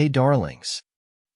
Hey darlings.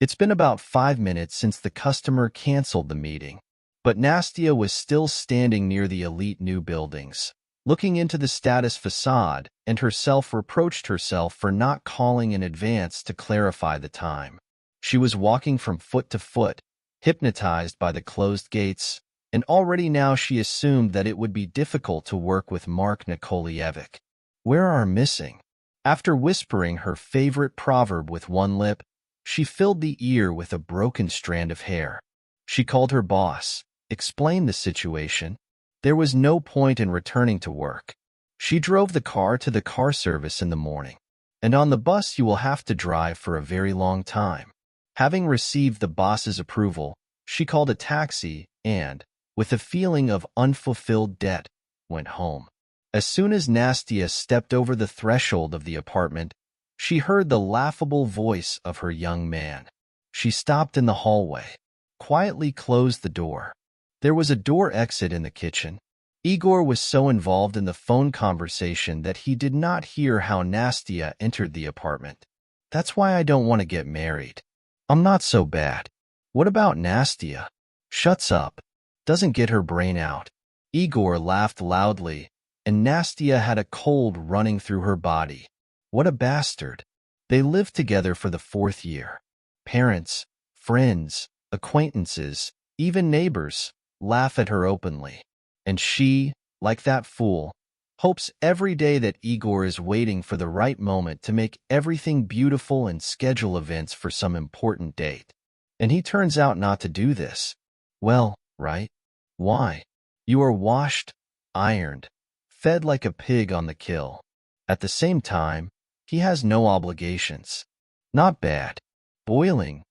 It's been about 5 minutes since the customer canceled the meeting, but Nastia was still standing near the elite new buildings, looking into the status facade, and herself reproached herself for not calling in advance to clarify the time. She was walking from foot to foot, hypnotized by the closed gates, and already now she assumed that it would be difficult to work with Mark Nikolievic. Where are missing? After whispering her favorite proverb with one lip, she filled the ear with a broken strand of hair. She called her boss, explained the situation. There was no point in returning to work. She drove the car to the car service in the morning, and on the bus you will have to drive for a very long time. Having received the boss's approval, she called a taxi and, with a feeling of unfulfilled debt, went home. As soon as Nastia stepped over the threshold of the apartment, she heard the laughable voice of her young man. She stopped in the hallway, quietly closed the door. There was a door exit in the kitchen. Igor was so involved in the phone conversation that he did not hear how Nastia entered the apartment. That's why I don't want to get married. I'm not so bad. What about Nastia? Shuts up. Doesn't get her brain out. Igor laughed loudly, and Nastia had a cold running through her body. What a bastard. They lived together for the 4th year. Parents, friends, acquaintances, even neighbors, laugh at her openly. And she, like that fool, hopes every day that Igor is waiting for the right moment to make everything beautiful and schedule events for some important date. And he turns out not to do this. Well, right? Why? You are washed, ironed, fed like a pig on the kill. At the same time, he has no obligations. Not bad. Boiling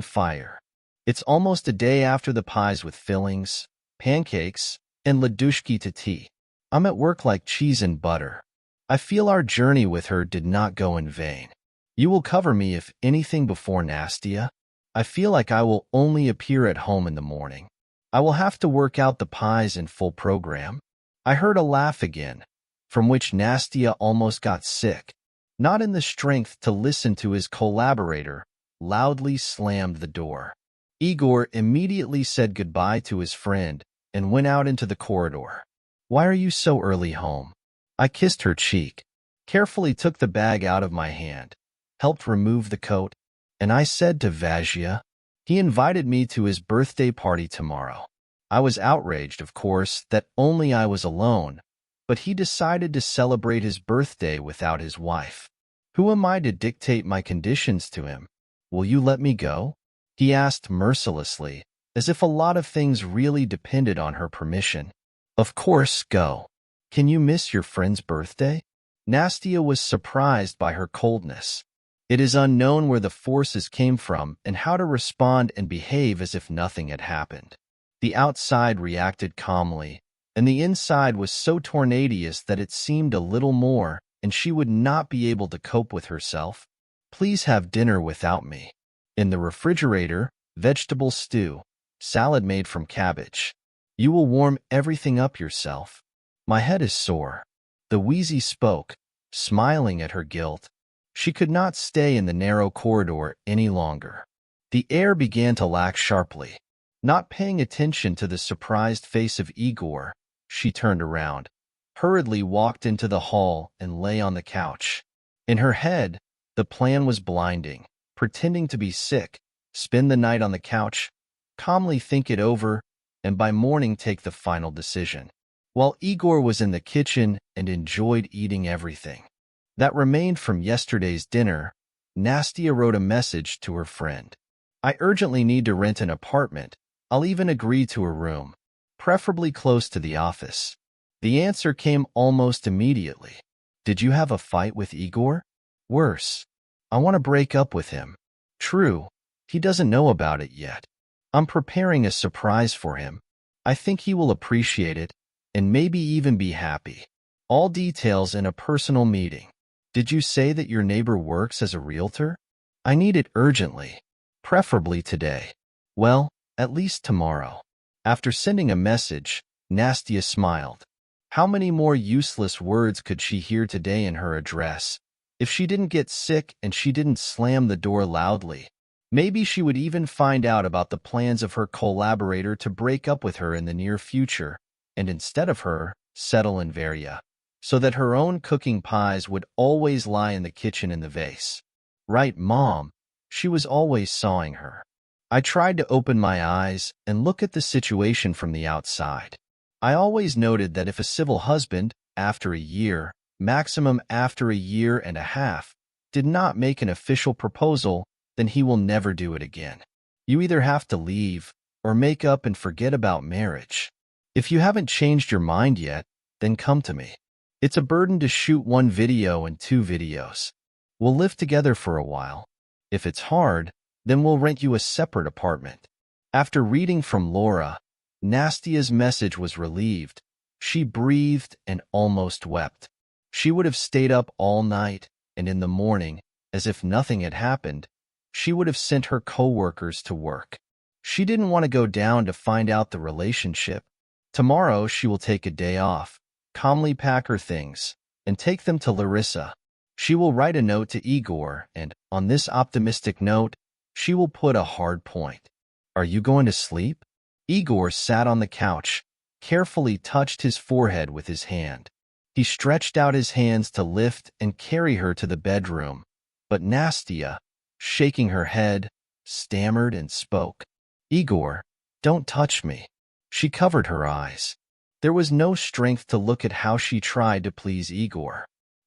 fire. It's almost a day after the pies with fillings, pancakes, and ladushki to tea. I'm at work like cheese and butter. I feel our journey with her did not go in vain. You will cover me if anything before Nastia. I feel like I will only appear at home in the morning. I will have to work out the pies in full program. I heard a laugh again, from which Nastia almost got sick. Not in the strength to listen to his collaborator, loudly slammed the door. Igor immediately said goodbye to his friend and went out into the corridor. Why are you so early home? I kissed her cheek, carefully took the bag out of my hand, helped remove the coat, and I said to Vazhia, he invited me to his birthday party tomorrow. I was outraged, of course, that only I was alone, but he decided to celebrate his birthday without his wife. Who am I to dictate my conditions to him? Will you let me go? He asked mercilessly, as if a lot of things really depended on her permission. Of course, go. Can you miss your friend's birthday? Nastia was surprised by her coldness. It is unknown where the forces came from and how to respond and behave as if nothing had happened. The outside reacted calmly, and the inside was so tornadoous that it seemed a little more, and she would not be able to cope with herself. Please have dinner without me. In the refrigerator, vegetable stew, salad made from cabbage. You will warm everything up yourself. My head is sore. The wheezy spoke, smiling at her guilt. She could not stay in the narrow corridor any longer. The air began to lack sharply. Not paying attention to the surprised face of Igor, she turned around, hurriedly walked into the hall and lay on the couch. In her head, the plan was blinding, pretending to be sick, spend the night on the couch, calmly think it over, and by morning take the final decision. While Igor was in the kitchen and enjoyed eating everything that remained from yesterday's dinner, Nastia wrote a message to her friend. I urgently need to rent an apartment. I'll even agree to a room, preferably close to the office. The answer came almost immediately. Did you have a fight with Igor? Worse. I want to break up with him. True, he doesn't know about it yet. I'm preparing a surprise for him. I think he will appreciate it, and maybe even be happy. All details in a personal meeting. Did you say that your neighbor works as a realtor? I need it urgently, preferably today. Well, at least tomorrow. After sending a message, Nastia smiled. How many more useless words could she hear today in her address? If she didn't get sick and she didn't slam the door loudly, maybe she would even find out about the plans of her collaborator to break up with her in the near future, and instead of her, settle in Varia, so that her own cooking pies would always lie in the kitchen in the vase. Right, Mom? She was always sawing her. I tried to open my eyes and look at the situation from the outside. I always noted that if a civil husband, after a year, maximum after a year and a half, did not make an official proposal, then he will never do it again. You either have to leave or make up and forget about marriage. If you haven't changed your mind yet, then come to me. It's a burden to shoot 1 video and 2 videos. We'll live together for a while. If it's hard, then we'll rent you a separate apartment. After reading from Laura, Nastia's message was relieved. She breathed and almost wept. She would have stayed up all night, and in the morning, as if nothing had happened, she would have sent her co-workers to work. She didn't want to go down to find out the relationship. Tomorrow she will take a day off, calmly pack her things, and take them to Larissa. She will write a note to Igor, and, on this optimistic note, she will put a hard point. Are you going to sleep? Igor sat on the couch, carefully touched his forehead with his hand. He stretched out his hands to lift and carry her to the bedroom, but Nastia, shaking her head, stammered and spoke. Igor, don't touch me. She covered her eyes. There was no strength to look at how she tried to please Igor.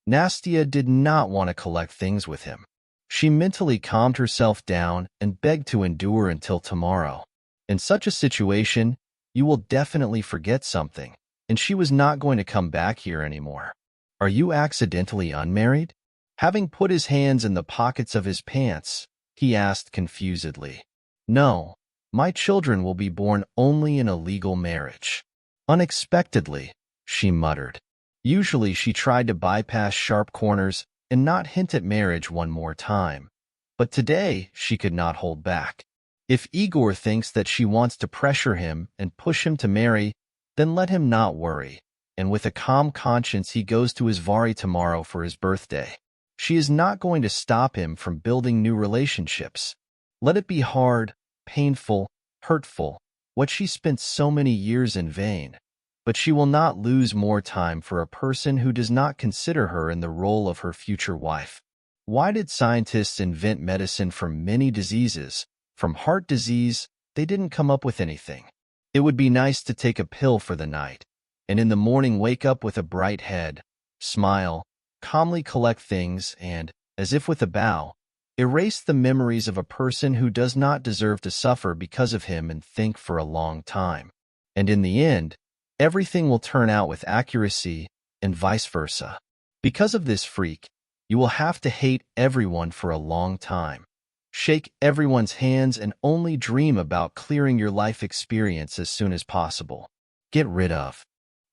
Nastia did not want to collect things with him. She mentally calmed herself down and begged to endure until tomorrow. In such a situation, you will definitely forget something, and she was not going to come back here anymore. Are you accidentally unmarried? Having put his hands in the pockets of his pants, he asked confusedly. No, my children will be born only in a legal marriage. Unexpectedly, she muttered. Usually she tried to bypass sharp corners and not hint at marriage one more time, but today she could not hold back. If Igor thinks that she wants to pressure him and push him to marry, then let him not worry, and with a calm conscience he goes to his Vari tomorrow for his birthday. She is not going to stop him from building new relationships. Let it be hard, painful, hurtful, what she spent so many years in vain, but she will not lose more time for a person who does not consider her in the role of her future wife. Why did scientists invent medicine for many diseases? From heart disease, they didn't come up with anything. It would be nice to take a pill for the night, and in the morning wake up with a bright head, smile, calmly collect things, and, as if with a bow, erase the memories of a person who does not deserve to suffer because of him and think for a long time. And in the end, everything will turn out with accuracy, and vice versa. Because of this freak, you will have to hate everyone for a long time. Shake everyone's hands and only dream about clearing your life experience as soon as possible. Get rid of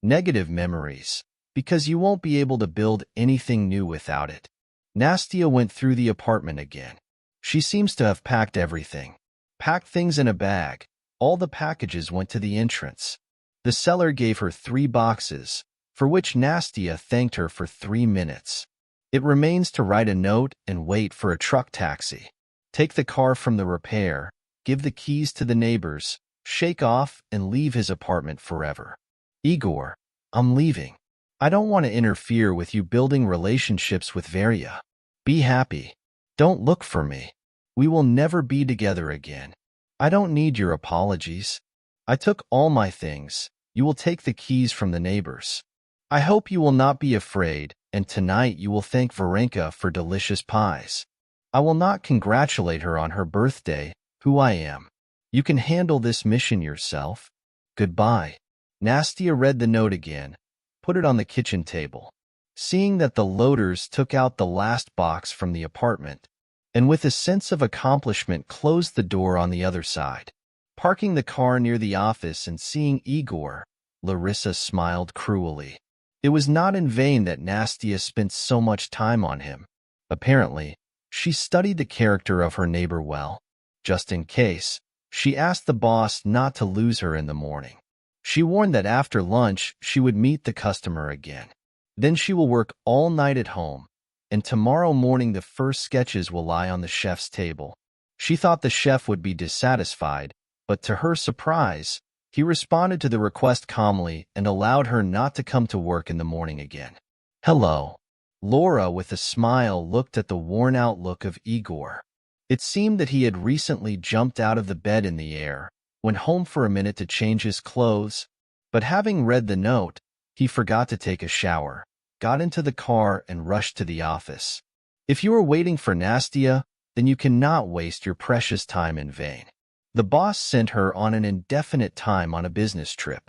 negative memories, because you won't be able to build anything new without it. Nastia went through the apartment again. She seems to have packed everything. Packed things in a bag. All the packages went to the entrance. The seller gave her 3 boxes, for which Nastia thanked her for 3 minutes. It remains to write a note and wait for a truck taxi. Take the car from the repair, give the keys to the neighbors, shake off and leave his apartment forever. Igor, I'm leaving. I don't want to interfere with you building relationships with Varia. Be happy. Don't look for me. We will never be together again. I don't need your apologies. I took all my things. You will take the keys from the neighbors. I hope you will not be afraid, and tonight you will thank Varenka for delicious pies. I will not congratulate her on her birthday, who I am. You can handle this mission yourself. Goodbye. Nastia read the note again, put it on the kitchen table. Seeing that the loaders took out the last box from the apartment, and with a sense of accomplishment closed the door on the other side. Parking the car near the office and seeing Igor, Larissa smiled cruelly. It was not in vain that Nastia spent so much time on him. Apparently, she studied the character of her neighbor well. Just in case, she asked the boss not to lose her in the morning. She warned that after lunch she would meet the customer again. Then she will work all night at home, and tomorrow morning the first sketches will lie on the chef's table. She thought the chef would be dissatisfied, but to her surprise, he responded to the request calmly and allowed her not to come to work in the morning again. Hello. Laura, with a smile, looked at the worn-out look of Igor. It seemed that he had recently jumped out of the bed in the air, went home for a minute to change his clothes, but having read the note, he forgot to take a shower, got into the car, and rushed to the office. If you are waiting for Nastia, then you cannot waste your precious time in vain. The boss sent her on an indefinite time on a business trip.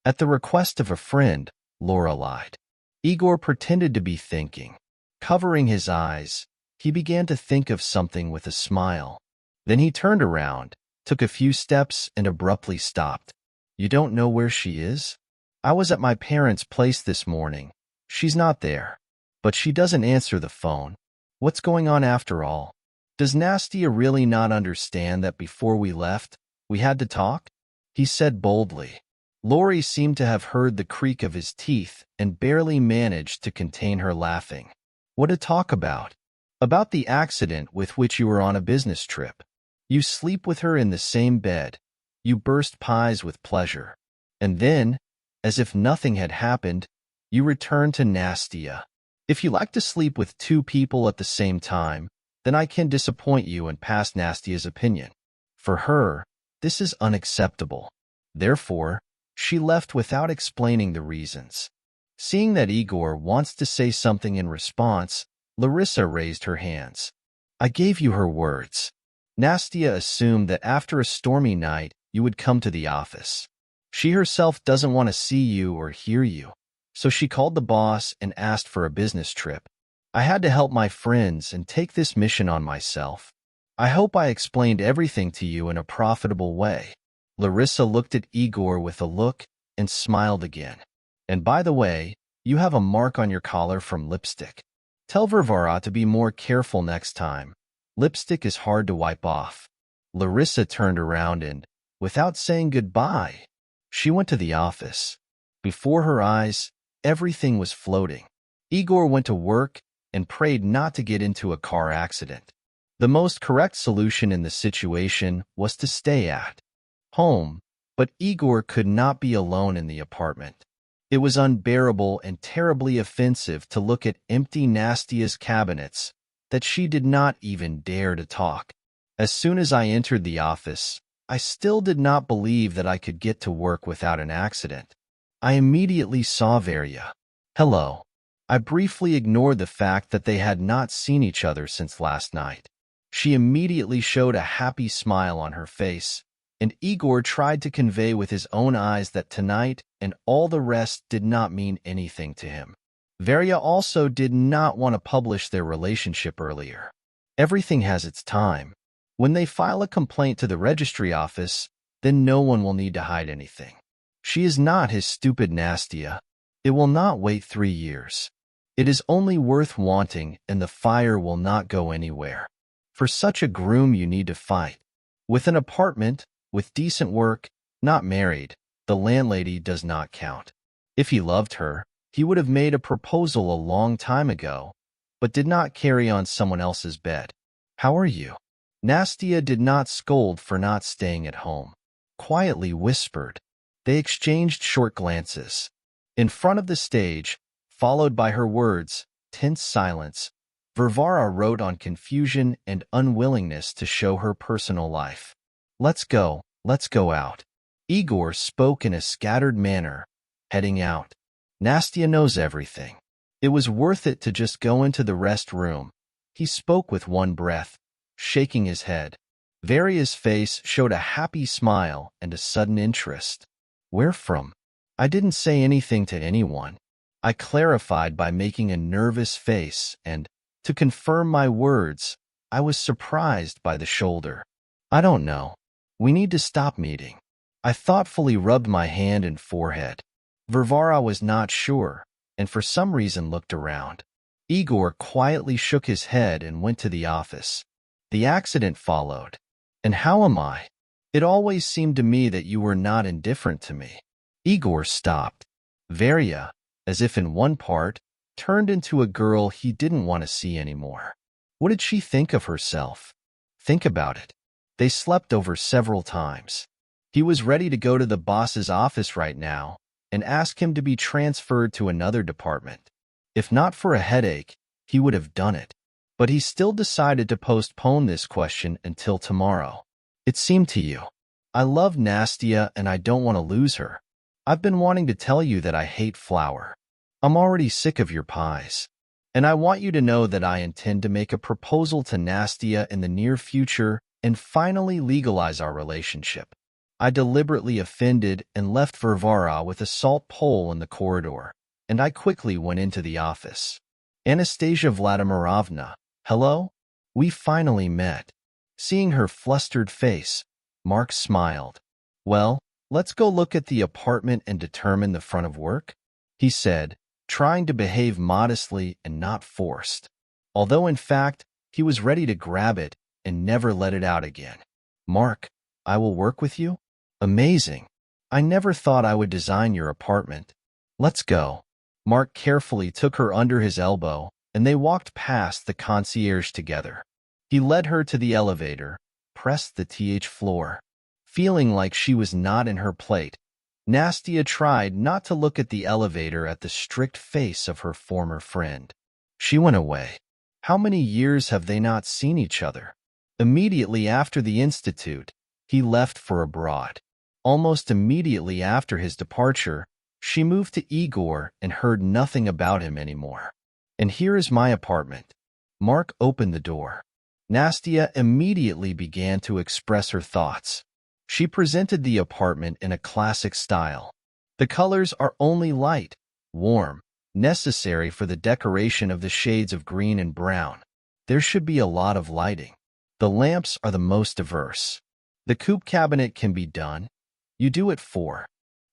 At the request of a friend, Laura lied. Igor pretended to be thinking. Covering his eyes, he began to think of something with a smile. Then he turned around, took a few steps, and abruptly stopped. You don't know where she is? I was at my parents' place this morning. She's not there. But she doesn't answer the phone. What's going on after all? Does Nastia really not understand that before we left, we had to talk? He said boldly. Lori seemed to have heard the creak of his teeth and barely managed to contain her laughing. What to talk about? About the accident with which you were on a business trip. You sleep with her in the same bed. You burst pies with pleasure. And then, as if nothing had happened, you return to Nastia. If you like to sleep with two people at the same time, then I can disappoint you and pass Nastia's opinion. For her, this is unacceptable. Therefore, she left without explaining the reasons. Seeing that Igor wants to say something in response, Larissa raised her hands. I gave you her words. Nastia assumed that after a stormy night, you would come to the office. She herself doesn't want to see you or hear you, so she called the boss and asked for a business trip. I had to help my friends and take this mission on myself. I hope I explained everything to you in a profitable way. Larissa looked at Igor with a look and smiled again. And by the way, you have a mark on your collar from lipstick. Tell Varvara to be more careful next time. Lipstick is hard to wipe off. Larissa turned around and, without saying goodbye, she went to the office. Before her eyes, everything was floating. Igor went to work and prayed not to get into a car accident. The most correct solution in the situation was to stay at home, but Igor could not be alone in the apartment. It was unbearable and terribly offensive to look at empty Nastia's cabinets that she did not even dare to talk. As soon as I entered the office, I still did not believe that I could get to work without an accident. I immediately saw Varya. Hello. I briefly ignored the fact that they had not seen each other since last night. She immediately showed a happy smile on her face, and Igor tried to convey with his own eyes that tonight and all the rest did not mean anything to him. Varya also did not want to publish their relationship earlier. Everything has its time. When they file a complaint to the registry office, then no one will need to hide anything. She is not his stupid Nastia. It will not wait 3 years. It is only worth wanting, and the fire will not go anywhere. For such a groom you need to fight. With an apartment, with decent work, not married, the landlady does not count. If he loved her, he would have made a proposal a long time ago, but did not carry on someone else's bed. How are you? Nastia did not scold for not staying at home. Quietly whispered. They exchanged short glances. In front of the stage, followed by her words, tense silence, Varvara wrote on confusion and unwillingness to show her personal life. Let's go out. Igor spoke in a scattered manner, heading out. Nastia knows everything. It was worth it to just go into the rest room. He spoke with one breath, shaking his head. Varya's face showed a happy smile and a sudden interest. Where from? I didn't say anything to anyone. I clarified by making a nervous face and, to confirm my words, I was surprised by the shoulder. I don't know. We need to stop meeting. I thoughtfully rubbed my hand and forehead. Varvara was not sure, and for some reason looked around. Igor quietly shook his head and went to the office. The accident followed. And how am I? It always seemed to me that you were not indifferent to me. Igor stopped. Varya, as if in one part, turned into a girl he didn't want to see anymore. What did she think of herself? Think about it. They slept over several times. He was ready to go to the boss's office right now and ask him to be transferred to another department. If not for a headache, he would have done it. But he still decided to postpone this question until tomorrow. It seemed to you. I love Nastia and I don't want to lose her. I've been wanting to tell you that I hate flour. I'm already sick of your pies. And I want you to know that I intend to make a proposal to Nastia in the near future and finally legalize our relationship. I deliberately offended and left Varvara with a salt pole in the corridor, and I quickly went into the office. Anastasia Vladimirovna, hello? We finally met. Seeing her flustered face, Mark smiled. Well, let's go look at the apartment and determine the front of work, he said, trying to behave modestly and not forced. Although in fact, he was ready to grab it and never let it out again. Mark, I will work with you? Amazing. I never thought I would design your apartment. Let's go. Mark carefully took her under his elbow, and they walked past the concierge together. He led her to the elevator, pressed the th floor. Feeling like she was not in her plate, Nastia tried not to look at the elevator at the strict face of her former friend. She went away. How many years have they not seen each other? Immediately after the institute, he left for abroad. Almost immediately after his departure, she moved to Igor and heard nothing about him anymore. And here is my apartment. Mark opened the door. Nastia immediately began to express her thoughts. She presented the apartment in a classic style. The colors are only light, warm, necessary for the decoration of the shades of green and brown. There should be a lot of lighting. The lamps are the most diverse. The coupe cabinet can be done. You do it for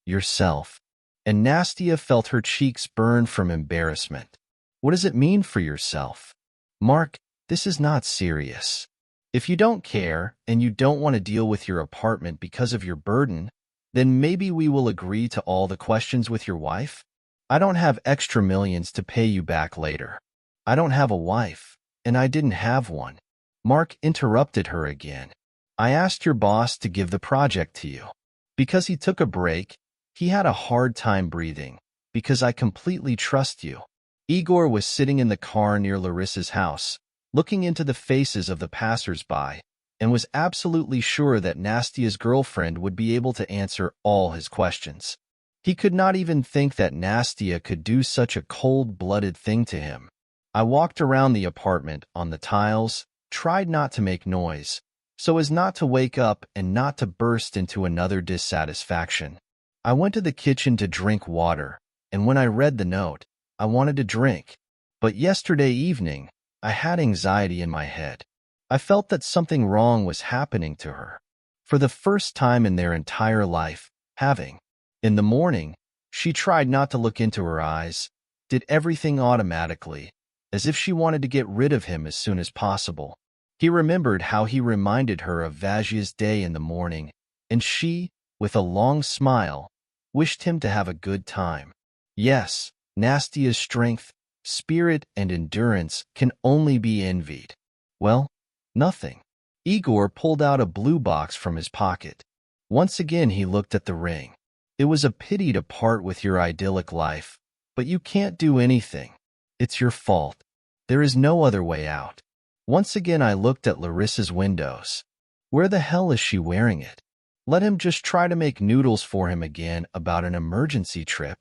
yourself. And Nastia felt her cheeks burn from embarrassment. What does it mean for yourself? Mark, this is not serious. If you don't care and you don't want to deal with your apartment because of your burden, then maybe we will agree to all the questions with your wife. I don't have extra millions to pay you back later. I don't have a wife, and I didn't have one. Mark interrupted her again. I asked your boss to give the project to you. Because he took a break, he had a hard time breathing, because I completely trust you. Igor was sitting in the car near Larissa's house, looking into the faces of the passers-by, and was absolutely sure that Nastia's girlfriend would be able to answer all his questions. He could not even think that Nastia could do such a cold-blooded thing to him. I walked around the apartment on the tiles, tried not to make noise, so as not to wake up and not to burst into another dissatisfaction. I went to the kitchen to drink water, and when I read the note, I wanted to drink. But yesterday evening, I had anxiety in my head. I felt that something wrong was happening to her. For the first time in their entire life, having. In the morning, she tried not to look into her eyes, did everything automatically, as if she wanted to get rid of him as soon as possible. He remembered how he reminded her of Vazhia's day in the morning, and she, with a long smile, wished him to have a good time. Yes, Nastia's strength, spirit, and endurance can only be envied. Well, nothing. Igor pulled out a blue box from his pocket. Once again he looked at the ring. It was a pity to part with your idyllic life, but you can't do anything. It's your fault. There is no other way out. Once again I looked at Larissa's windows. Where the hell is she wearing it? Let him just try to make noodles for him again about an emergency trip.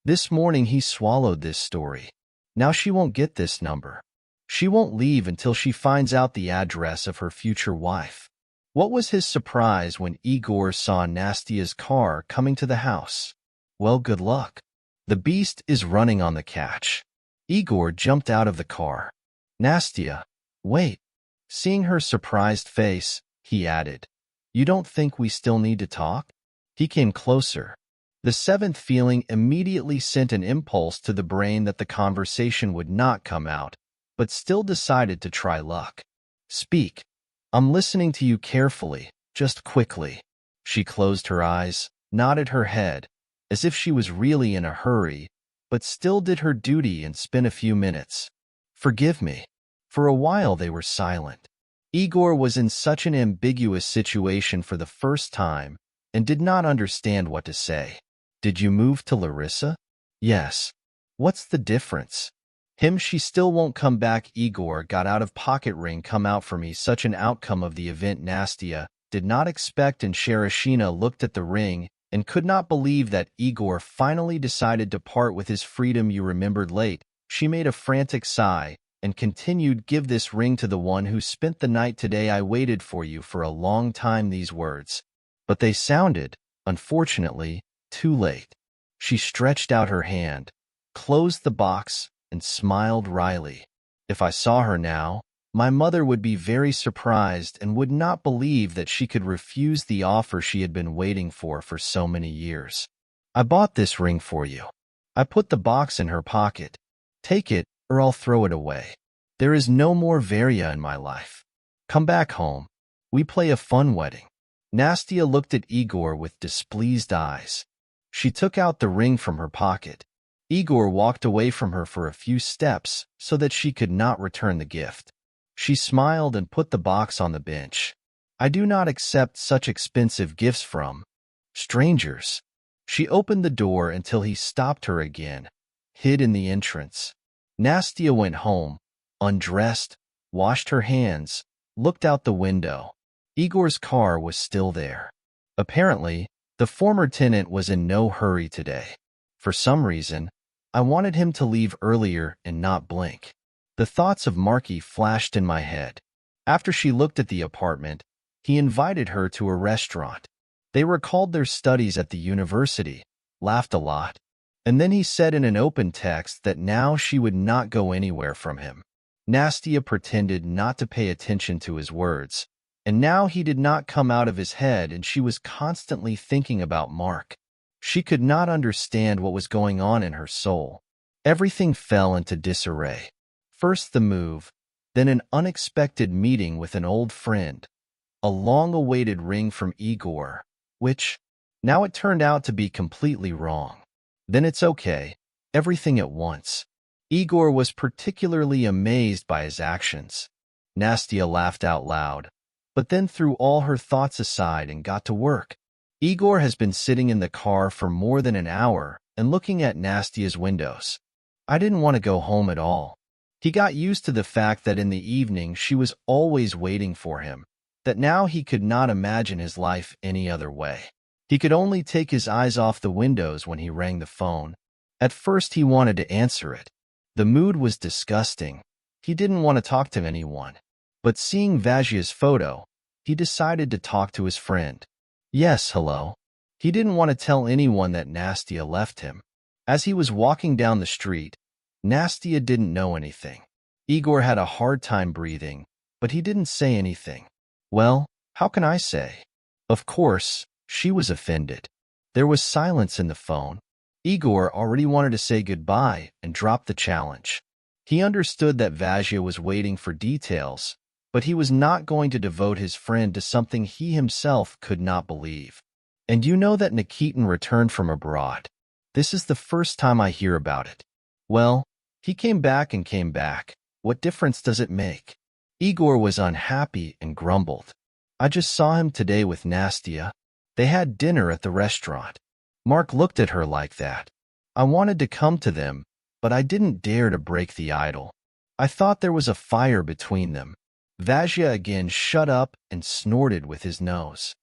This morning he swallowed this story. Now she won't get this number. She won't leave until she finds out the address of her future wife. What was his surprise when Igor saw Nastia's car coming to the house? Well, good luck. The beast is running on the catch. Igor jumped out of the car. Nastia, wait. Seeing her surprised face, he added, You don't think we still need to talk? He came closer. The seventh feeling immediately sent an impulse to the brain that the conversation would not come out, but still decided to try luck. Speak. I'm listening to you carefully, just quickly. She closed her eyes, nodded her head, as if she was really in a hurry, but still did her duty and spent a few minutes. Forgive me. For a while they were silent. Igor was in such an ambiguous situation for the first time and did not understand what to say. Did you move to Larissa? Yes. What's the difference? She still won't come back. Igor got out of pocket ring come out for me. Such an outcome of the event Nastia did not expect, and Sharashina looked at the ring and could not believe that Igor finally decided to part with his freedom. You remembered late. She made a frantic sigh and continued, give this ring to the one who spent the night today. I waited for you for a long time. These words, but they sounded, unfortunately, too late. She stretched out her hand, closed the box, and smiled wryly. If I saw her now, my mother would be very surprised and would not believe that she could refuse the offer she had been waiting for so many years. I bought this ring for you. I put the box in her pocket. Take it, or I'll throw it away. There is no more Varia in my life. Come back home. We play a fun wedding. Nastia looked at Igor with displeased eyes. She took out the ring from her pocket. Igor walked away from her for a few steps so that she could not return the gift. She smiled and put the box on the bench. I do not accept such expensive gifts from strangers. She opened the door until he stopped her again, hid in the entrance. Nastia went home, undressed, washed her hands, looked out the window. Igor's car was still there. Apparently, the former tenant was in no hurry today. For some reason, I wanted him to leave earlier and not blink. The thoughts of Marky flashed in my head. After she looked at the apartment, he invited her to a restaurant. They recalled their studies at the university, laughed a lot, and then he said in an open text that now she would not go anywhere from him. Nastia pretended not to pay attention to his words, and now he did not come out of his head, and she was constantly thinking about Mark. She could not understand what was going on in her soul. Everything fell into disarray. First the move, then an unexpected meeting with an old friend, a long-awaited ring from Igor, which, now it turned out to be completely wrong. Then it's okay, everything at once. Igor was particularly amazed by his actions. Nastia laughed out loud, but then threw all her thoughts aside and got to work. Igor has been sitting in the car for more than an hour and looking at Nastia's windows. I didn't want to go home at all. He got used to the fact that in the evening she was always waiting for him, that now he could not imagine his life any other way. He could only take his eyes off the windows when he rang the phone. At first he wanted to answer it. The mood was disgusting. He didn't want to talk to anyone. But seeing Vajia's photo, he decided to talk to his friend. Yes, hello. He didn't want to tell anyone that Nastia left him. As he was walking down the street, Nastia didn't know anything. Igor had a hard time breathing, but he didn't say anything. Well, how can I say? Of course, she was offended. There was silence in the phone. Igor already wanted to say goodbye and dropped the challenge. He understood that Vajia was waiting for details, but he was not going to devote his friend to something he himself could not believe. And you know that Nikitin returned from abroad. This is the first time I hear about it. Well, he came back and came back. What difference does it make? Igor was unhappy and grumbled. I just saw him today with Nastia. They had dinner at the restaurant. Mark looked at her like that. I wanted to come to them, but I didn't dare to break the idol. I thought there was a fire between them. Vajia again shut up and snorted with his nose.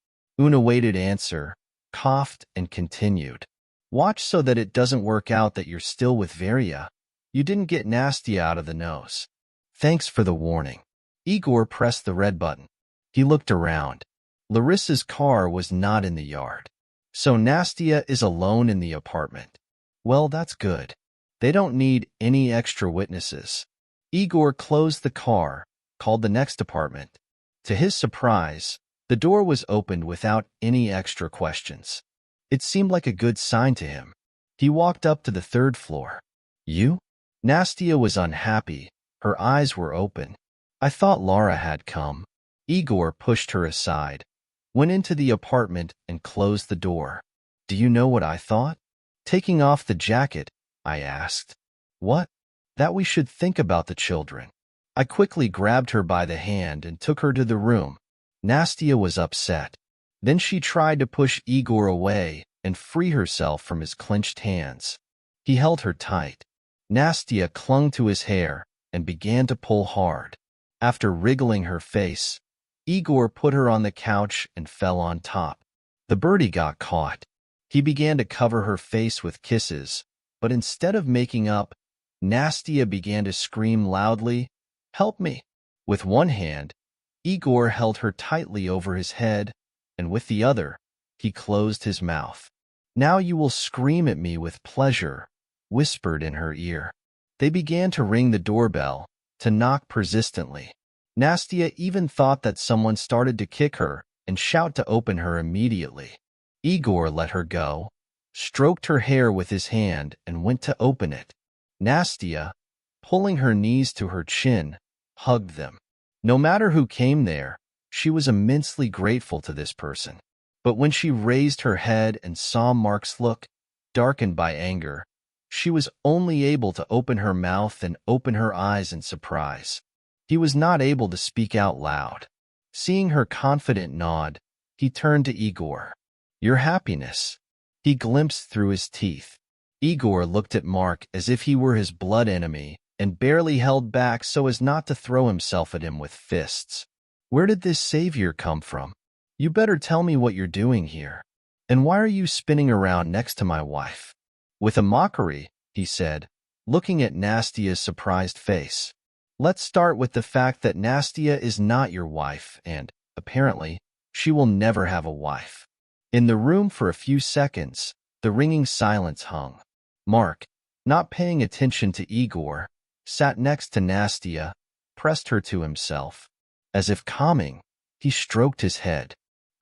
Una waited answer, coughed, and continued. Watch so that it doesn't work out that you're still with Varia. You didn't get Nastia out of the nose. Thanks for the warning. Igor pressed the red button. He looked around. Larissa's car was not in the yard. So Nastia is alone in the apartment. Well, that's good. They don't need any extra witnesses. Igor closed the car, called the next apartment. To his surprise, the door was opened without any extra questions. It seemed like a good sign to him. He walked up to the third floor. You? Nastia was unhappy. Her eyes were open. I thought Lara had come. Igor pushed her aside, went into the apartment and closed the door. Do you know what I thought? Taking off the jacket, I asked. What? That we should think about the children. I quickly grabbed her by the hand and took her to the room. Nastia was upset. Then she tried to push Igor away and free herself from his clenched hands. He held her tight. Nastia clung to his hair and began to pull hard. After wriggling her face, Igor put her on the couch and fell on top. The birdie got caught. He began to cover her face with kisses, but instead of making up, Nastia began to scream loudly, "Help me!" With one hand, Igor held her tightly over his head, and with the other, he closed his mouth. "Now you will scream at me with pleasure," whispered in her ear. They began to ring the doorbell, to knock persistently. Nastia even thought that someone started to kick her and shout to open her immediately. Igor let her go, stroked her hair with his hand, and went to open it. Nastia, pulling her knees to her chin, hugged them. No matter who came there, she was immensely grateful to this person. But when she raised her head and saw Mark's look, darkened by anger, she was only able to open her mouth and open her eyes in surprise. He was not able to speak out loud. Seeing her confident nod, he turned to Igor. "Your happiness." He glimpsed through his teeth. Igor looked at Mark as if he were his blood enemy and barely held back so as not to throw himself at him with fists. "Where did this savior come from? You better tell me what you're doing here. And why are you spinning around next to my wife?" With a mockery, he said, looking at Nastia's surprised face. "Let's start with the fact that Nastia is not your wife, and, apparently, she will never have a wife." In the room for a few seconds, the ringing silence hung. Mark, not paying attention to Igor, sat next to Nastia, pressed her to himself. As if calming, he stroked his head.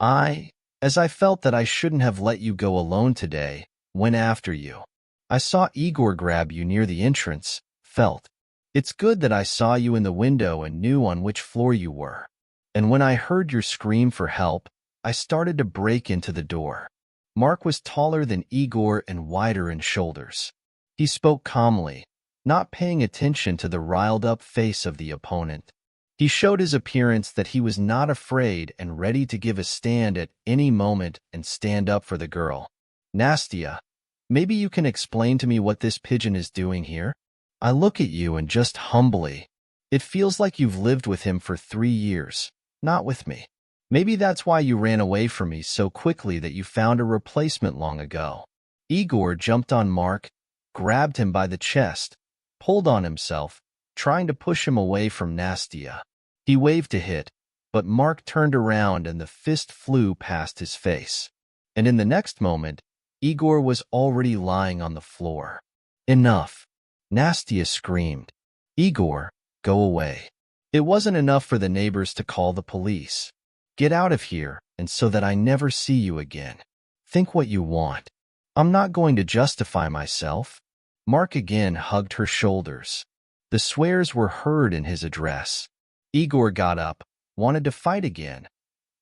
As I felt that I shouldn't have let you go alone today, went after you. I saw Igor grab you near the entrance, felt. It's good that I saw you in the window and knew on which floor you were. And when I heard your scream for help, I started to break into the door. Mark was taller than Igor and wider in shoulders. He spoke calmly, not paying attention to the riled-up face of the opponent. He showed his appearance that he was not afraid and ready to give a stand at any moment and stand up for the girl. "Nastia, maybe you can explain to me what this pigeon is doing here? I look at you and just humbly. It feels like you've lived with him for 3 years, not with me. Maybe that's why you ran away from me so quickly that you found a replacement long ago." Igor jumped on Mark, grabbed him by the chest, pulled on himself, trying to push him away from Nastia. He waved to hit, but Mark turned around and the fist flew past his face. And in the next moment, Igor was already lying on the floor. "Enough!" Nastia screamed. "Igor, go away." It wasn't enough for the neighbors to call the police. "Get out of here, and so that I never see you again. Think what you want. I'm not going to justify myself." Mark again hugged her shoulders. The swears were heard in his address. Igor got up, wanted to fight again,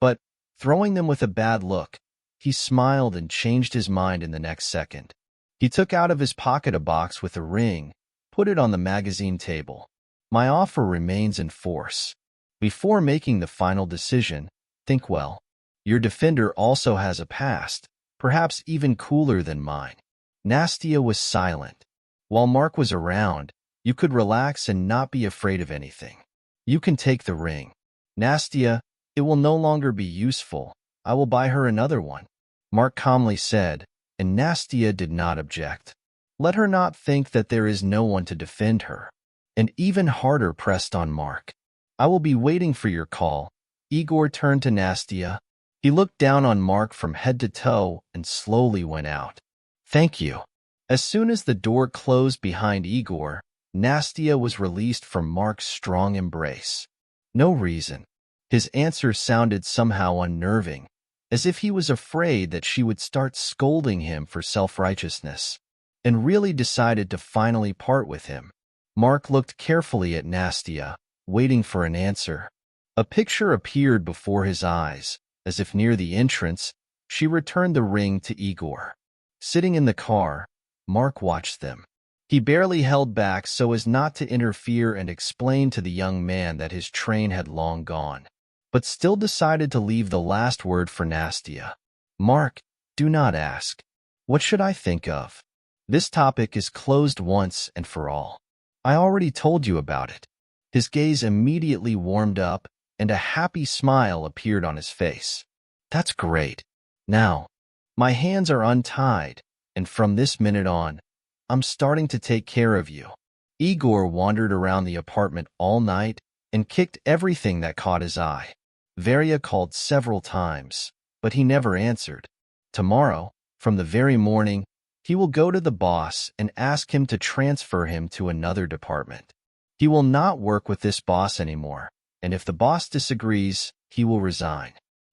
but, throwing them with a bad look, he smiled and changed his mind in the next second. He took out of his pocket a box with a ring, put it on the magazine table. "My offer remains in force. Before making the final decision, think well. Your defender also has a past, perhaps even cooler than mine." Nastia was silent. While Mark was around, you could relax and not be afraid of anything. "You can take the ring. Nastia, it will no longer be useful. I will buy her another one," Mark calmly said, and Nastia did not object. "Let her not think that there is no one to defend her." And even harder pressed on Mark. "I will be waiting for your call." Igor turned to Nastia. He looked down on Mark from head to toe and slowly went out. "Thank you." As soon as the door closed behind Igor, Nastia was released from Mark's strong embrace. No reason. His answer sounded somehow unnerving, as if he was afraid that she would start scolding him for self-righteousness, and really decided to finally part with him. Mark looked carefully at Nastia, waiting for an answer. A picture appeared before his eyes, as if near the entrance, she returned the ring to Igor. Sitting in the car, Mark watched them. He barely held back so as not to interfere and explain to the young man that his train had long gone, but still decided to leave the last word for Nastia. Mark, do not ask. What should I think of? This topic is closed once and for all. I already told you about it. His gaze immediately warmed up, and a happy smile appeared on his face. That's great. Now, my hands are untied, and from this minute on, I'm starting to take care of you. Igor wandered around the apartment all night and kicked everything that caught his eye. Varia called several times, but he never answered. Tomorrow, from the very morning, he will go to the boss and ask him to transfer him to another department. He will not work with this boss anymore, and if the boss disagrees, he will resign.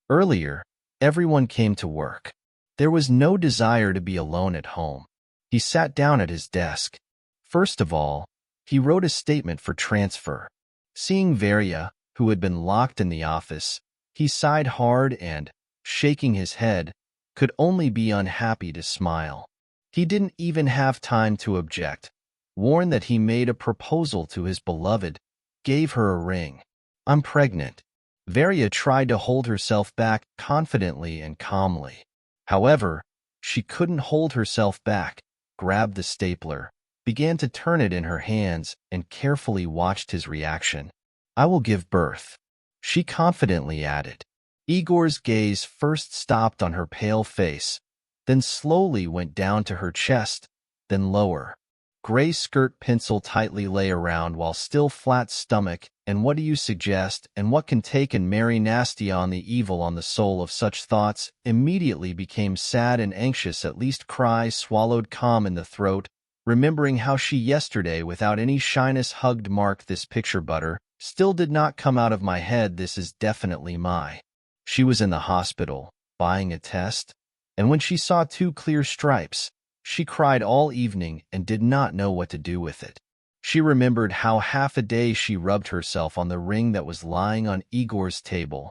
Earlier, everyone came to work. There was no desire to be alone at home. He sat down at his desk. First of all, he wrote a statement for transfer. Seeing Varia, who had been locked in the office, he sighed hard and, shaking his head, could only be unhappy to smile. He didn't even have time to object. Warned that he made a proposal to his beloved, gave her a ring. I'm pregnant. Varia tried to hold herself back confidently and calmly. However, she couldn't hold herself back, grabbed the stapler, began to turn it in her hands, and carefully watched his reaction. I will give birth, she confidently added. Igor's gaze first stopped on her pale face, then slowly went down to her chest, then lower. Gray skirt pencil tightly lay around while still flat stomach, and what do you suggest, and what can take and marry Nastia on the evil on the soul of such thoughts, immediately became sad and anxious, at least cry swallowed calm in the throat, remembering how she yesterday without any shyness hugged Mark. This picture butter still did not come out of my head. This is definitely my. She was in the hospital, buying a test, and when she saw 2 clear stripes, she cried all evening and did not know what to do with it. She remembered how half a day she rubbed herself on the ring that was lying on Igor's table,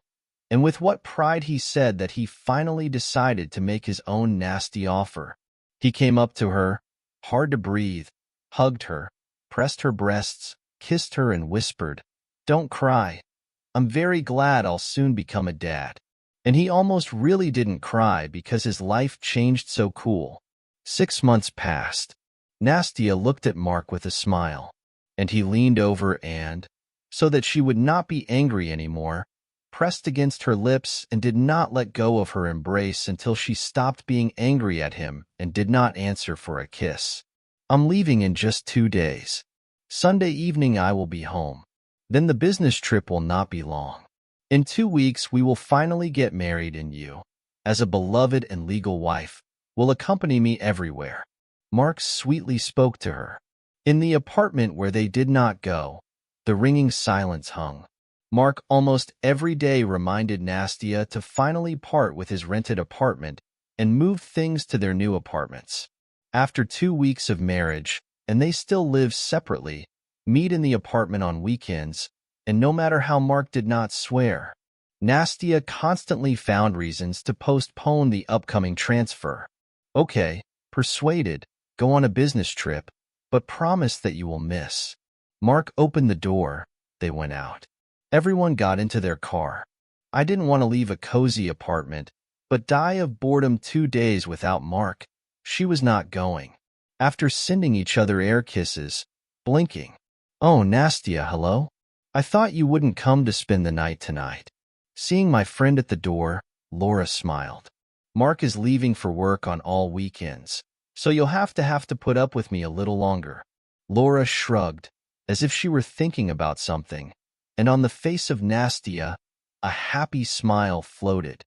and with what pride he said that he finally decided to make his own nasty offer. He came up to her, hard to breathe, hugged her, pressed her breasts, kissed her and whispered, "Don't cry. I'm very glad I'll soon become a dad." And he almost really didn't cry because his life changed so cool. 6 months passed. Nastia looked at Mark with a smile, and he leaned over and, so that she would not be angry anymore, pressed against her lips and did not let go of her embrace until she stopped being angry at him and did not answer for a kiss. I'm leaving in just 2 days. Sunday evening I will be home. Then the business trip will not be long. In 2 weeks we will finally get married, and you, as a beloved and legal wife, will accompany me everywhere. Mark sweetly spoke to her. In the apartment where they did not go, the ringing silence hung. Mark almost every day reminded Nastia to finally part with his rented apartment and move things to their new apartments. After 2 weeks of marriage, and they still live separately, meet in the apartment on weekends, and no matter how Mark did not swear, Nastia constantly found reasons to postpone the upcoming transfer. Okay, persuaded, go on a business trip, but promise that you will miss. Mark opened the door, they went out. Everyone got into their car. I didn't want to leave a cozy apartment, but die of boredom 2 days without Mark. She was not going. After sending each other air kisses, blinking. Oh, Nastia, hello? I thought you wouldn't come to spend the night tonight. Seeing my friend at the door, Laura smiled. Mark is leaving for work on all weekends, so you'll have to put up with me a little longer. Laura shrugged, as if she were thinking about something, and on the face of Nastia, a happy smile floated.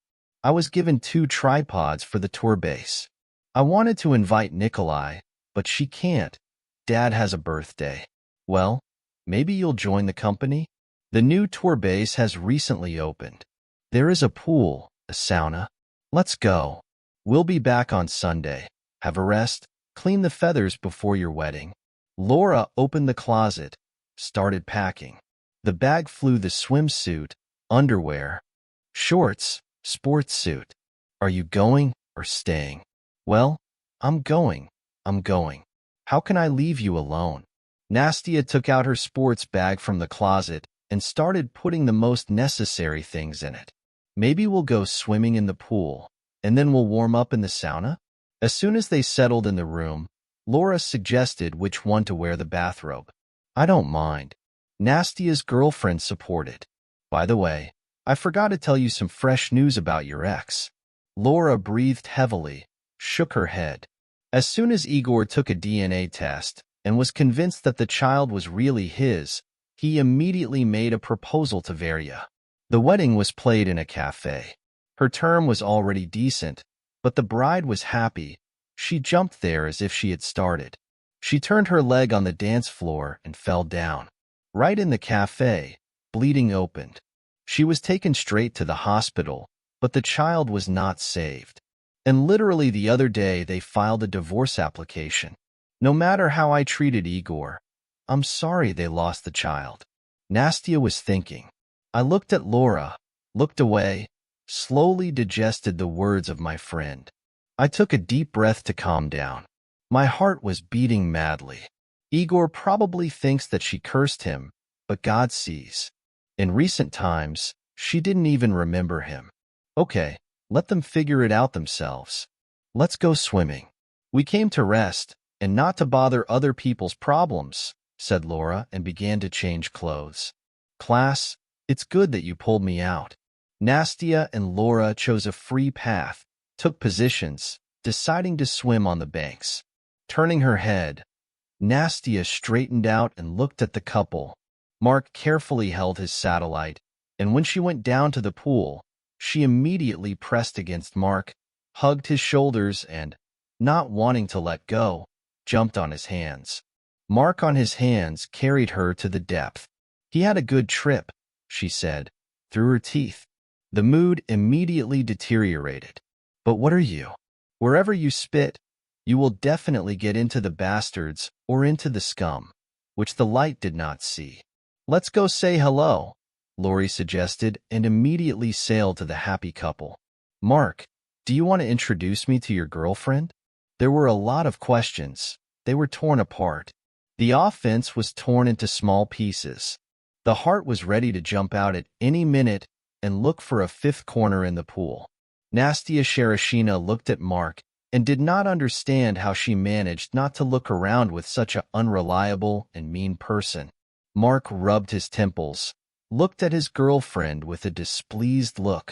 I was given 2 tripods for the tour base. I wanted to invite Nikolai, but she can't. Dad has a birthday. Well, maybe you'll join the company? The new tour base has recently opened. There is a pool, a sauna. Let's go. We'll be back on Sunday. Have a rest, clean the feathers before your wedding. Laura opened the closet, started packing. The bag flew the swimsuit, underwear, shorts, sports suit. Are you going or staying? Well, I'm going. How can I leave you alone? Nastia took out her sports bag from the closet and started putting the most necessary things in it. Maybe we'll go swimming in the pool, and then we'll warm up in the sauna? As soon as they settled in the room, Laura suggested which one to wear the bathrobe. I don't mind. Nastia's girlfriend supported. By the way, I forgot to tell you some fresh news about your ex. Laura breathed heavily, shook her head. As soon as Igor took a DNA test and was convinced that the child was really his, he immediately made a proposal to Veria. The wedding was played in a cafe. Her term was already decent, but the bride was happy. She jumped there as if she had started. She turned her leg on the dance floor and fell down. Right in the cafe, bleeding opened. She was taken straight to the hospital, but the child was not saved. And literally the other day they filed a divorce application. No matter how I treated Igor, I'm sorry they lost the child. Nastia was thinking. I looked at Laura, looked away, slowly digested the words of my friend. I took a deep breath to calm down. My heart was beating madly. Igor probably thinks that she cursed him, but God sees. In recent times, she didn't even remember him. Okay, let them figure it out themselves. Let's go swimming. We came to rest, and not to bother other people's problems, said Laura and began to change clothes. Class, it's good that you pulled me out. Nastia and Laura chose a free path, took positions, deciding to swim on the banks. Turning her head, Nastia straightened out and looked at the couple. Mark carefully held his satellite, and when she went down to the pool, she immediately pressed against Mark, hugged his shoulders and, not wanting to let go, jumped on his hands. Mark on his hands carried her to the depth. He had a good trip, she said, through her teeth. The mood immediately deteriorated. But what are you? Wherever you spit, you will definitely get into the bastards or into the scum, which the light did not see. Let's go say hello, Lori suggested and immediately sailed to the happy couple. Mark, do you want to introduce me to your girlfriend? There were a lot of questions. They were torn apart. The offense was torn into small pieces. The heart was ready to jump out at any minute and look for a fifth corner in the pool. Nastia Sharashina looked at Mark and did not understand how she managed not to look around with such an unreliable and mean person. Mark rubbed his temples, looked at his girlfriend with a displeased look.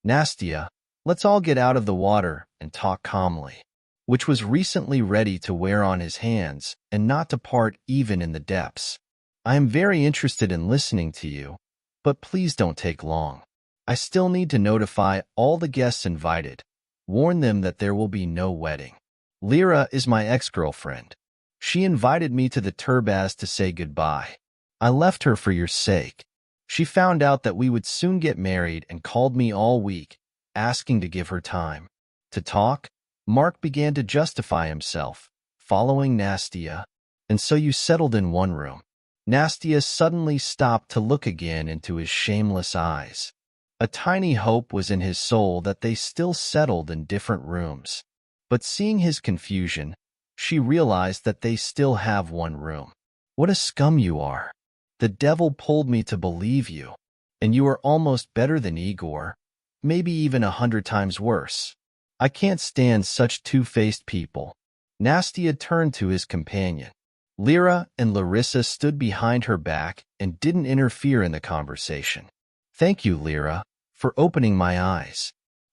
Nastia, let's all get out of the water and talk calmly, which was recently ready to wear on his hands and not to part even in the depths. I am very interested in listening to you, but please don't take long. I still need to notify all the guests invited. Warn them that there will be no wedding. Lyra is my ex-girlfriend. She invited me to the Turbaz to say goodbye. I left her for your sake. She found out that we would soon get married and called me all week, asking to give her time. To talk, Mark began to justify himself, following Nastia. And so you settled in one room. Nastia suddenly stopped to look again into his shameless eyes. A tiny hope was in his soul that they still settled in different rooms. But seeing his confusion, she realized that they still have one room. What a scum you are. The devil pulled me to believe you. And you are almost better than Igor, maybe even 100 times worse. I can't stand such two-faced people. Nastia turned to his companion. Lyra and Larissa stood behind her back and didn't interfere in the conversation. Thank you, Lyra, for opening my eyes.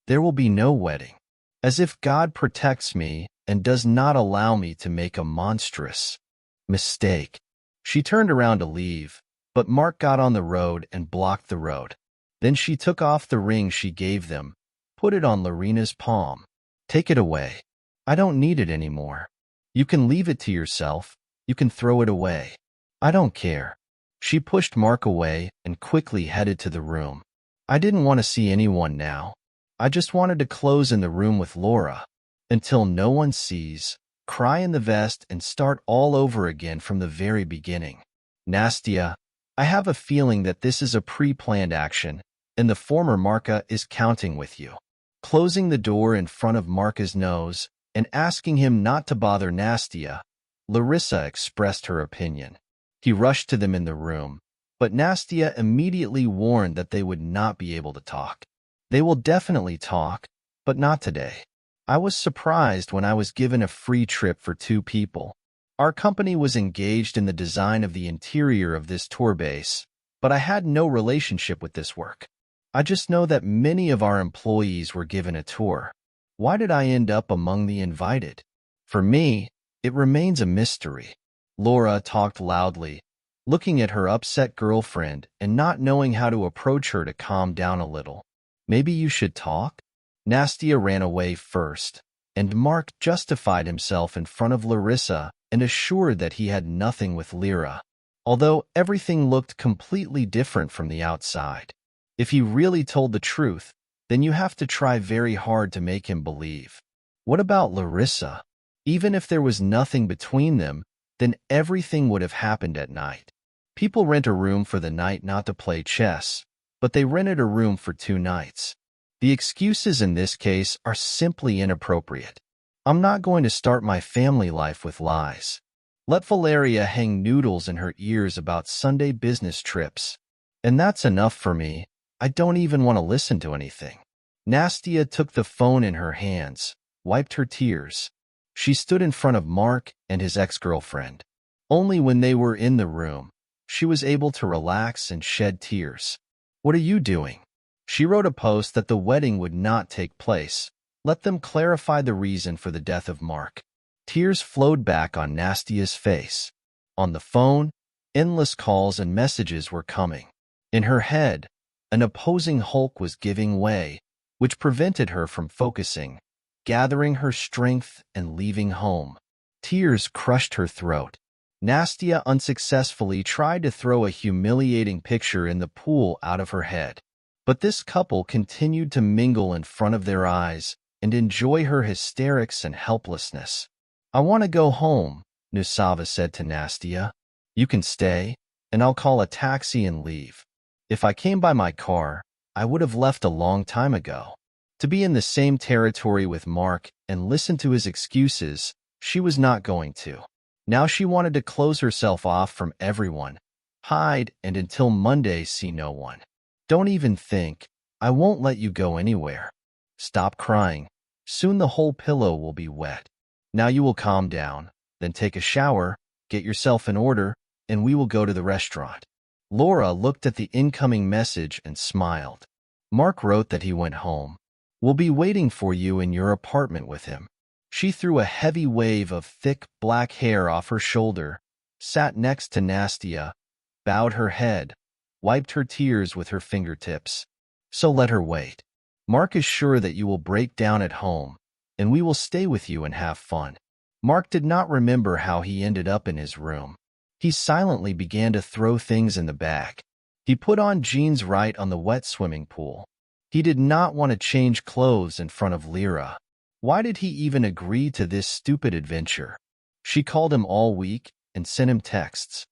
There will be no wedding. As if God protects me and does not allow me to make a monstrous mistake. She turned around to leave, but Mark got on the road and blocked the road. Then she took off the ring she gave them, put it on Lorena's palm. Take it away. I don't need it anymore. You can leave it to yourself. You can throw it away. I don't care. She pushed Mark away and quickly headed to the room. I didn't want to see anyone now. I just wanted to close in the room with Laura. Until no one sees, cry in the vest and start all over again from the very beginning. Nastia, I have a feeling that this is a pre-planned action, and the former Marka is counting with you. Closing the door in front of Marka's nose and asking him not to bother Nastia, Larissa expressed her opinion. He rushed to them in the room, but Nastia immediately warned that they would not be able to talk. They will definitely talk, but not today. I was surprised when I was given a free trip for 2 people. Our company was engaged in the design of the interior of this tour base, but I had no relationship with this work. I just know that many of our employees were given a tour. Why did I end up among the invited? For me, it remains a mystery. Laura talked loudly, looking at her upset girlfriend and not knowing how to approach her to calm down a little. Maybe you should talk? Nastia ran away first, and Mark justified himself in front of Larissa and assured that he had nothing with Lyra, although everything looked completely different from the outside. If he really told the truth, then you have to try very hard to make him believe. What about Larissa? Even if there was nothing between them, then everything would have happened at night. People rent a room for the night not to play chess, but they rented a room for 2 nights. The excuses in this case are simply inappropriate. I'm not going to start my family life with lies. Let Valeria hang noodles in her ears about Sunday business trips. And that's enough for me. I don't even want to listen to anything. Nastia took the phone in her hands, wiped her tears. She stood in front of Mark and his ex-girlfriend. Only when they were in the room, she was able to relax and shed tears. What are you doing? She wrote a post that the wedding would not take place. Let them clarify the reason for the death of Mark. Tears flowed back on Nastia's face. On the phone, endless calls and messages were coming. In her head, an opposing Hulk was giving way, which prevented her from focusing, gathering her strength and leaving home. Tears crushed her throat. Nastia unsuccessfully tried to throw a humiliating picture in the pool out of her head. But this couple continued to mingle in front of their eyes and enjoy her hysterics and helplessness. I want to go home, Nusava said to Nastia. You can stay, and I'll call a taxi and leave. If I came by my car, I would have left a long time ago. To be in the same territory with Mark and listen to his excuses, she was not going to. Now she wanted to close herself off from everyone, hide, and until Monday see no one. Don't even think. I won't let you go anywhere. Stop crying. Soon the whole pillow will be wet. Now you will calm down, then take a shower, get yourself in order, and we will go to the restaurant. Laura looked at the incoming message and smiled. Mark wrote that he went home. We'll be waiting for you in your apartment with him. She threw a heavy wave of thick black hair off her shoulder, sat next to Nastia, bowed her head, wiped her tears with her fingertips. So let her wait. Mark is sure that you will break down at home, and we will stay with you and have fun. Mark did not remember how he ended up in his room. He silently began to throw things in the bag. He put on jeans right on the wet swimming pool. He did not want to change clothes in front of Lyra. Why did he even agree to this stupid adventure? She called him all week and sent him texts.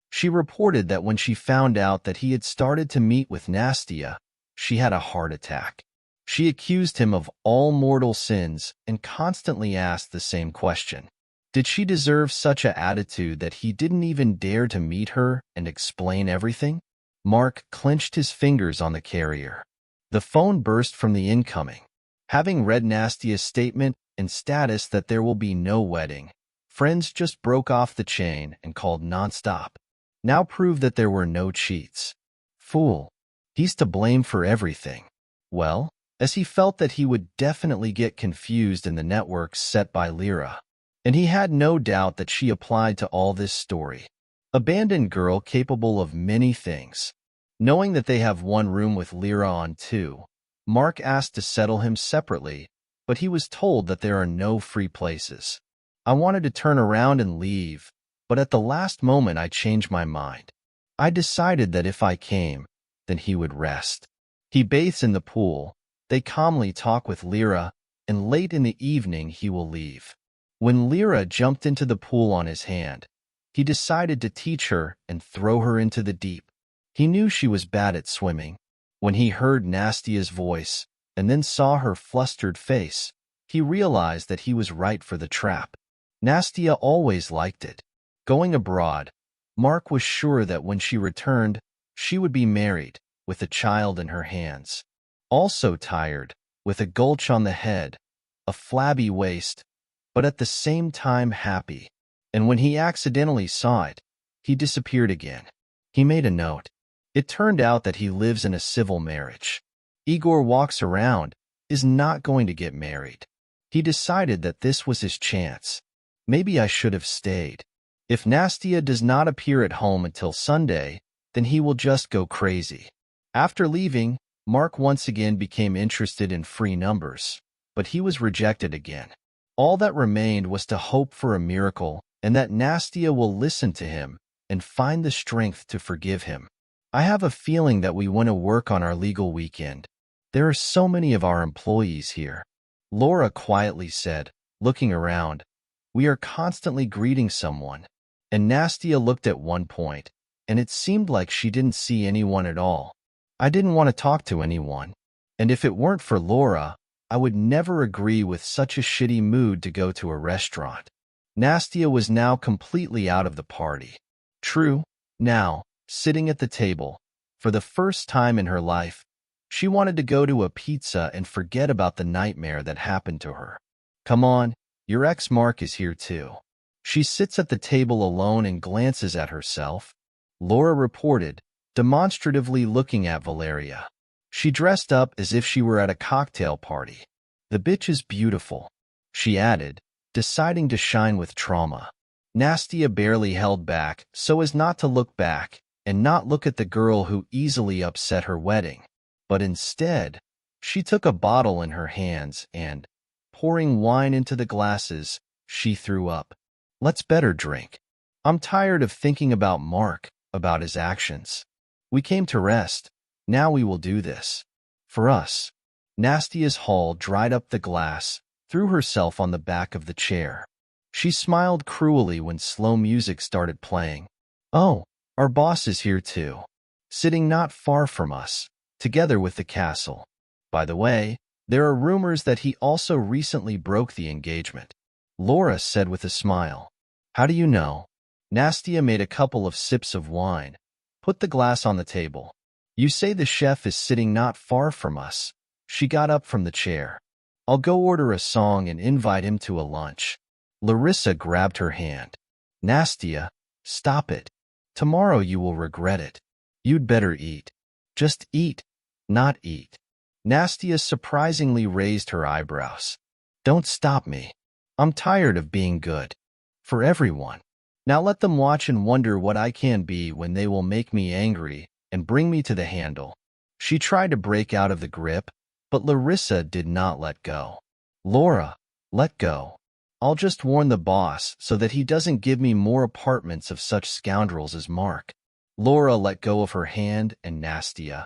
She reported that when she found out that he had started to meet with Nastia, she had a heart attack. She accused him of all mortal sins and constantly asked the same question. Did she deserve such an attitude that he didn't even dare to meet her and explain everything? Mark clenched his fingers on the carrier. The phone burst from the incoming. Having read Nastia's statement and status that there will be no wedding, friends just broke off the chain and called nonstop. Now prove that there were no cheats. Fool. He's to blame for everything. Well, as he felt that he would definitely get confused in the networks set by Lyra. And he had no doubt that she applied to all this story. Abandoned girl capable of many things. Knowing that they have one room with Lyra on 2, Mark asked to settle him separately, but he was told that there are no free places. I wanted to turn around and leave, but at the last moment I changed my mind. I decided that if I came, then he would rest. He bathes in the pool, they calmly talk with Lyra, and late in the evening he will leave. When Lyra jumped into the pool on his hand, he decided to teach her and throw her into the deep. He knew she was bad at swimming. When he heard Nastia's voice and then saw her flustered face, he realized that he was right for the trap. Nastia always liked it. Going abroad, Mark was sure that when she returned, she would be married, with a child in her hands. Also tired, with a gulch on the head, a flabby waist, but at the same time happy. And when he accidentally saw it, he disappeared again. He made a note. It turned out that he lives in a civil marriage. Igor walks around, is not going to get married. He decided that this was his chance. Maybe I should have stayed. If Nastia does not appear at home until Sunday, then he will just go crazy. After leaving, Mark once again became interested in free numbers, but he was rejected again. All that remained was to hope for a miracle and that Nastia will listen to him and find the strength to forgive him. I have a feeling that we want to work on our legal weekend. There are so many of our employees here. Laura quietly said, looking around. We are constantly greeting someone. And Nastia looked at one point, and it seemed like she didn't see anyone at all. I didn't want to talk to anyone. And if it weren't for Laura, I would never agree with such a shitty mood to go to a restaurant. Nastia was now completely out of the party. True, now, sitting at the table, for the first time in her life, she wanted to go to a pizza and forget about the nightmare that happened to her. Come on, your ex Mark is here too. She sits at the table alone and glances at herself. Laura reported, demonstratively looking at Valeria. She dressed up as if she were at a cocktail party. The bitch is beautiful, she added, deciding to shine with trauma. Nastia barely held back so as not to look back and not look at the girl who easily upset her wedding. But instead, she took a bottle in her hands and, pouring wine into the glasses, she threw up. Let's better drink. I'm tired of thinking about Mark, about his actions. We came to rest. Now we will do this. For us. Nastia's Hall dried up the glass, threw herself on the back of the chair. She smiled cruelly when slow music started playing. Oh, our boss is here too. Sitting not far from us, together with the castle. By the way, there are rumors that he also recently broke the engagement. Laura said with a smile. How do you know? Nastia made a couple of sips of wine, put the glass on the table. You say the chef is sitting not far from us. She got up from the chair. I'll go order a song and invite him to a lunch. Larissa grabbed her hand. Nastia, stop it. Tomorrow you will regret it. You'd better eat. Just eat, not eat. Nastia surprisingly raised her eyebrows. Don't stop me. I'm tired of being good. For everyone. Now let them watch and wonder what I can be when they will make me angry and bring me to the handle. She tried to break out of the grip, but Larissa did not let go. Laura, let go. I'll just warn the boss so that he doesn't give me more apartments of such scoundrels as Mark. Laura let go of her hand and Nastia,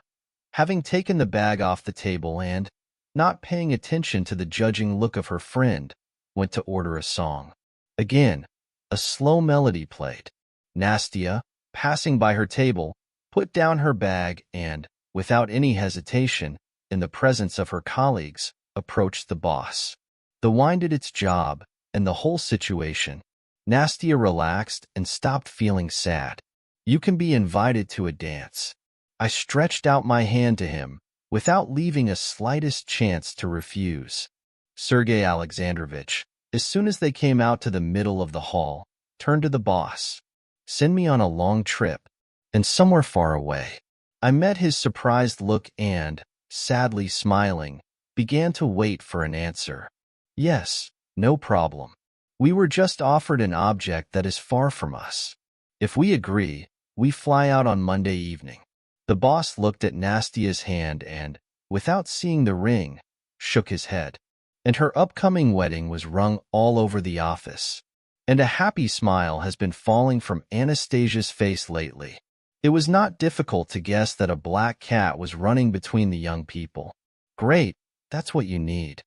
having taken the bag off the table and, not paying attention to the judging look of her friend, went to order a song. Again, a slow melody played. Nastia, passing by her table, put down her bag and, without any hesitation, in the presence of her colleagues, approached the boss. The wine did its job, and the whole situation. Nastia relaxed and stopped feeling sad. You can be invited to a dance. I stretched out my hand to him, without leaving a slightest chance to refuse. Sergei Alexandrovich, as soon as they came out to the middle of the hall, turned to the boss. Send me on a long trip, and somewhere far away. I met his surprised look and, sadly smiling, began to wait for an answer. Yes, no problem. We were just offered an object that is far from us. If we agree, we fly out on Monday evening. The boss looked at Nastia's hand and, without seeing the ring, shook his head. And her upcoming wedding was rung all over the office. And a happy smile has been falling from Anastasia's face lately. It was not difficult to guess that a black cat was running between the young people. Great, that's what you need.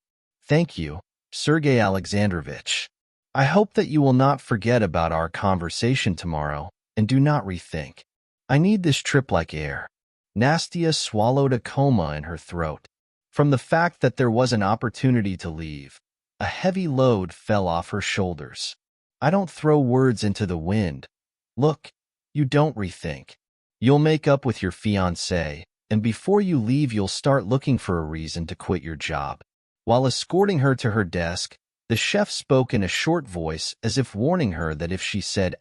Thank you, Sergei Alexandrovich. I hope that you will not forget about our conversation tomorrow and do not rethink. I need this trip like air. Nastia swallowed a coma in her throat. From the fact that there was an opportunity to leave, a heavy load fell off her shoulders. I don't throw words into the wind. Look, you don't rethink. You'll make up with your fiancé, and before you leave you'll start looking for a reason to quit your job. While escorting her to her desk, the chef spoke in a short voice as if warning her that if she said,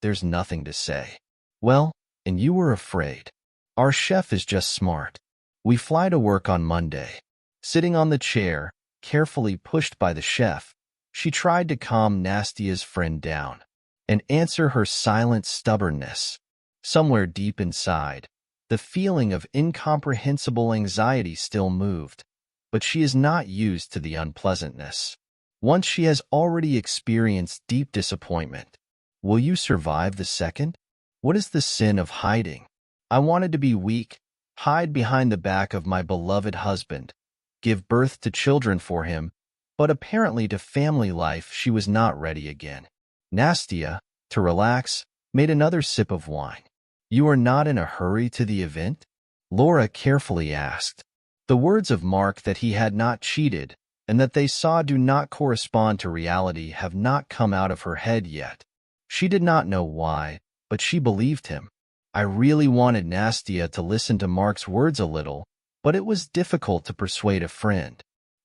there's nothing to say. Well, and you were afraid. Our chef is just smart. We fly to work on Monday. Sitting on the chair, carefully pushed by the chef, she tried to calm Nastia's friend down and answer her silent stubbornness. Somewhere deep inside, the feeling of incomprehensible anxiety still moved, but she is not used to the unpleasantness. Once she has already experienced deep disappointment, will you survive the second? What is the sin of hiding? I wanted to be weak, hide behind the back of my beloved husband, give birth to children for him, but apparently to family life she was not ready again. Nastia, to relax, made another sip of wine. You are not in a hurry to the event? Laura carefully asked. The words of Mark that he had not cheated and that they saw do not correspond to reality have not come out of her head yet. She did not know why, but she believed him. I really wanted Nastia to listen to Mark's words a little, but it was difficult to persuade a friend.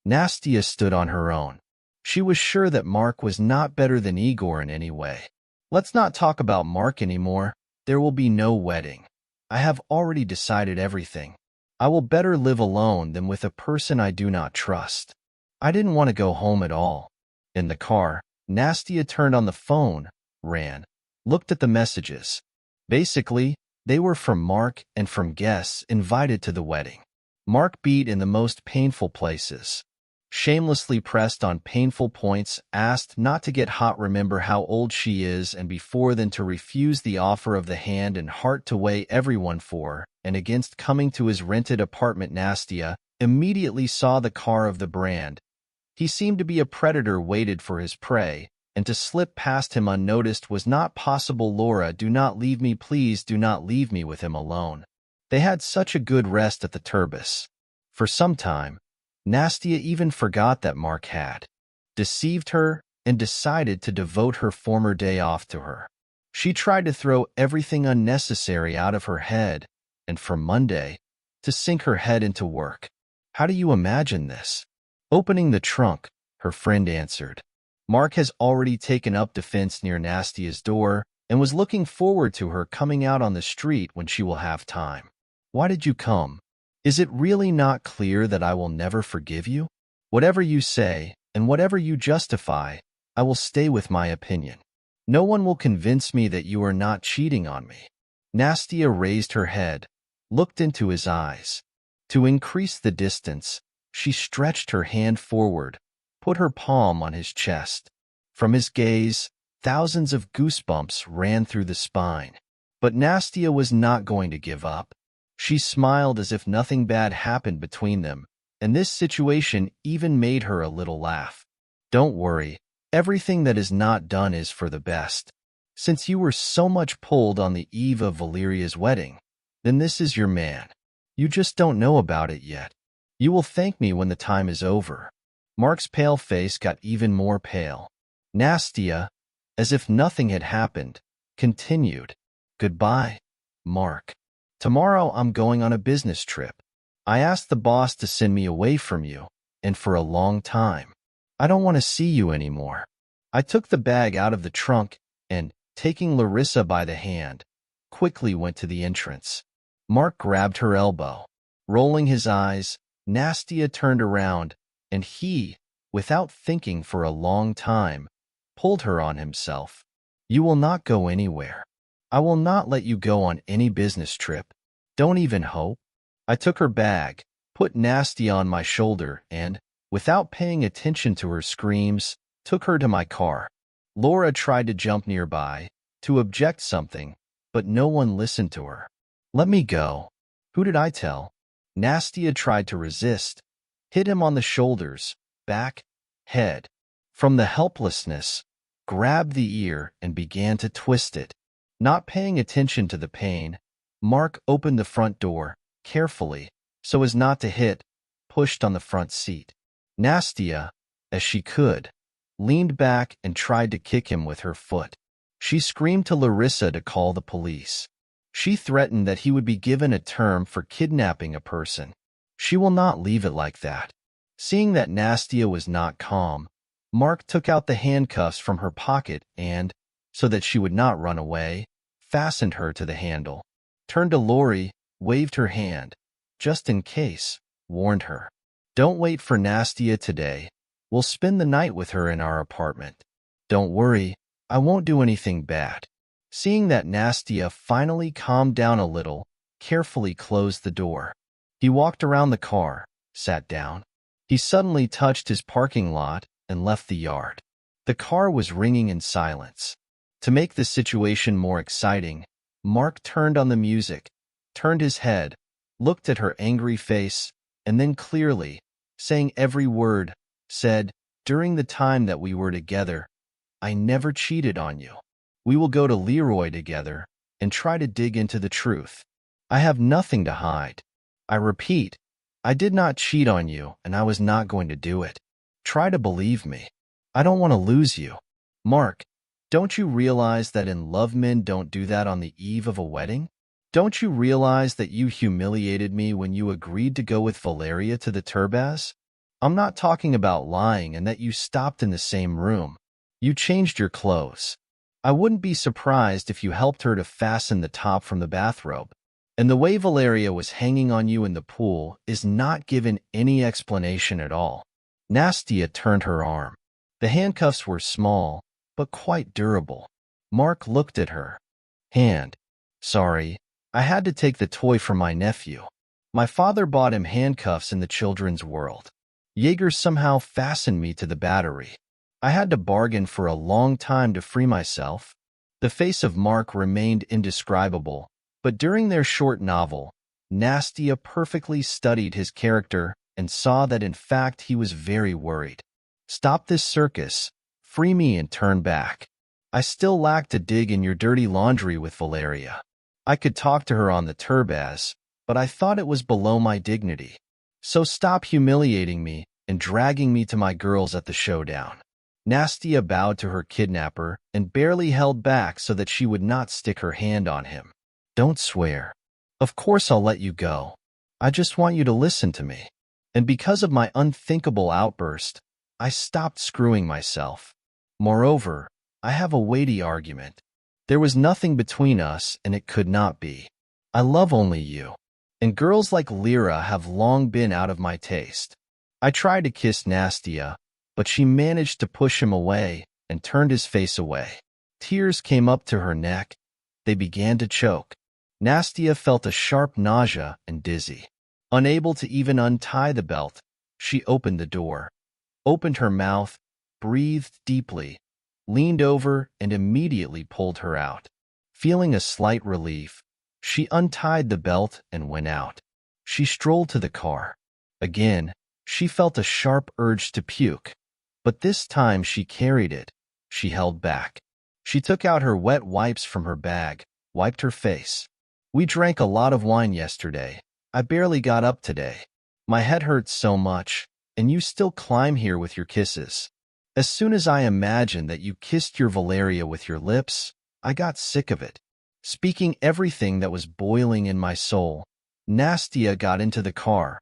Nastia stood on her own. She was sure that Mark was not better than Igor in any way. Let's not talk about Mark anymore. There will be no wedding. I have already decided everything. I will better live alone than with a person I do not trust. I didn't want to go home at all. In the car, Nastia turned on the phone, ran, looked at the messages. Basically, they were from Mark and from guests invited to the wedding. Mark beat in the most painful places. Shamelessly pressed on painful points, asked not to get hot, remember how old she is, and before then to refuse the offer of the hand and heart to weigh everyone for and against coming to his rented apartment. Nastia immediately saw the car of the brand. He seemed to be a predator waited for his prey, and to slip past him unnoticed was not possible. Laura, do not leave me, please do not leave me with him alone. They had such a good rest at the Turbis. For some time, Nastia even forgot that Mark had deceived her and decided to devote her former day off to her. She tried to throw everything unnecessary out of her head, and from Monday, to sink her head into work. How do you imagine this? Opening the trunk, her friend answered. Mark has already taken up defense near Nastia's door and was looking forward to her coming out on the street when she will have time. Why did you come? Is it really not clear that I will never forgive you? Whatever you say, and whatever you justify, I will stay with my opinion. No one will convince me that you are not cheating on me. Nastia raised her head, looked into his eyes. To increase the distance, she stretched her hand forward, put her palm on his chest. From his gaze, thousands of goosebumps ran through the spine. But Nastia was not going to give up. She smiled as if nothing bad happened between them, and this situation even made her a little laugh. Don't worry, everything that is not done is for the best. Since you were so much pulled on the eve of Valeria's wedding, then this is your man. You just don't know about it yet. You will thank me when the time is over. Mark's pale face got even more pale. Nastia, as if nothing had happened, continued. Goodbye, Mark. Tomorrow I'm going on a business trip. I asked the boss to send me away from you, and for a long time. I don't want to see you anymore. I took the bag out of the trunk and, taking Larissa by the hand, quickly went to the entrance. Mark grabbed her elbow. Rolling his eyes, Nastia turned around, and he, without thinking for a long time, pulled her on himself. You will not go anywhere. I will not let you go on any business trip. Don't even hope. I took her bag, put Nastia on my shoulder, and, without paying attention to her screams, took her to my car. Laura tried to jump nearby, to object something, but no one listened to her. Let me go. Who did I tell? Nastia tried to resist, hit him on the shoulders, back, head. From the helplessness, grabbed the ear and began to twist it. Not paying attention to the pain, Mark opened the front door, carefully, so as not to hit, pushed on the front seat. Nastia, as she could, leaned back and tried to kick him with her foot. She screamed to Larissa to call the police. She threatened that he would be given a term for kidnapping a person. She will not leave it like that. Seeing that Nastia was not calm, Mark took out the handcuffs from her pocket and, so that she would not run away, fastened her to the handle. Turned to Lori, waved her hand, just in case, warned her. Don't wait for Nastia today. We'll spend the night with her in our apartment. Don't worry, I won't do anything bad. Seeing that Nastia finally calmed down a little, carefully closed the door. He walked around the car, sat down. He suddenly touched his parking lot and left the yard. The car was ringing in silence. To make the situation more exciting, Mark turned on the music, turned his head, looked at her angry face, and then clearly, saying every word, said, "During the time that we were together, I never cheated on you. We will go to Leroy together and try to dig into the truth. I have nothing to hide. I repeat, I did not cheat on you and I was not going to do it. Try to believe me. I don't want to lose you." Mark, don't you realize that in love men don't do that on the eve of a wedding? Don't you realize that you humiliated me when you agreed to go with Valeria to the Turbaz? I'm not talking about lying and that you stopped in the same room. You changed your clothes. I wouldn't be surprised if you helped her to fasten the top from the bathrobe. And the way Valeria was hanging on you in the pool is not given any explanation at all. Nastia turned her arm. The handcuffs were small, but quite durable. Mark looked at her. Hand. Sorry, I had to take the toy from my nephew. My father bought him handcuffs in the children's world. Jaeger somehow fastened me to the battery. I had to bargain for a long time to free myself. The face of Mark remained indescribable, but during their short novel, Nastia perfectly studied his character and saw that in fact he was very worried. Stop this circus, free me and turn back. I still lack to dig in your dirty laundry with Valeria. I could talk to her on the Turbaz, but I thought it was below my dignity. So stop humiliating me and dragging me to my girls at the showdown. Nastia bowed to her kidnapper and barely held back so that she would not stick her hand on him. Don't swear. Of course I'll let you go. I just want you to listen to me. And because of my unthinkable outburst, I stopped screwing myself. Moreover, I have a weighty argument. There was nothing between us and it could not be. I love only you. And girls like Lyra have long been out of my taste. I tried to kiss Nastia, but she managed to push him away and turned his face away. Tears came up to her neck. They began to choke. Nastia felt a sharp nausea and dizzy. Unable to even untie the belt, she opened the door, opened her mouth, breathed deeply, leaned over and immediately pulled her out. Feeling a slight relief, she untied the belt and went out. She strolled to the car. Again, she felt a sharp urge to puke, but this time she carried it. She held back. She took out her wet wipes from her bag, wiped her face. We drank a lot of wine yesterday. I barely got up today. My head hurts so much, and you still climb here with your kisses. As soon as I imagined that you kissed your Valeria with your lips, I got sick of it. Speaking everything that was boiling in my soul, Nastia got into the car,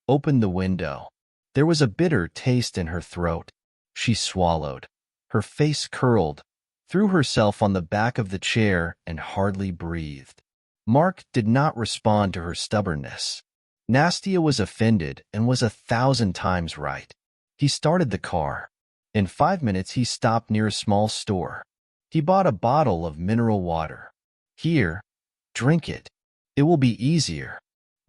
opened the window. There was a bitter taste in her throat. She swallowed. Her face curled, threw herself on the back of the chair, and hardly breathed. Mark did not respond to her stubbornness. Nastia was offended and was 1,000 times right. He started the car. In 5 minutes he stopped near a small store. He bought a bottle of mineral water. Here, drink it. It will be easier.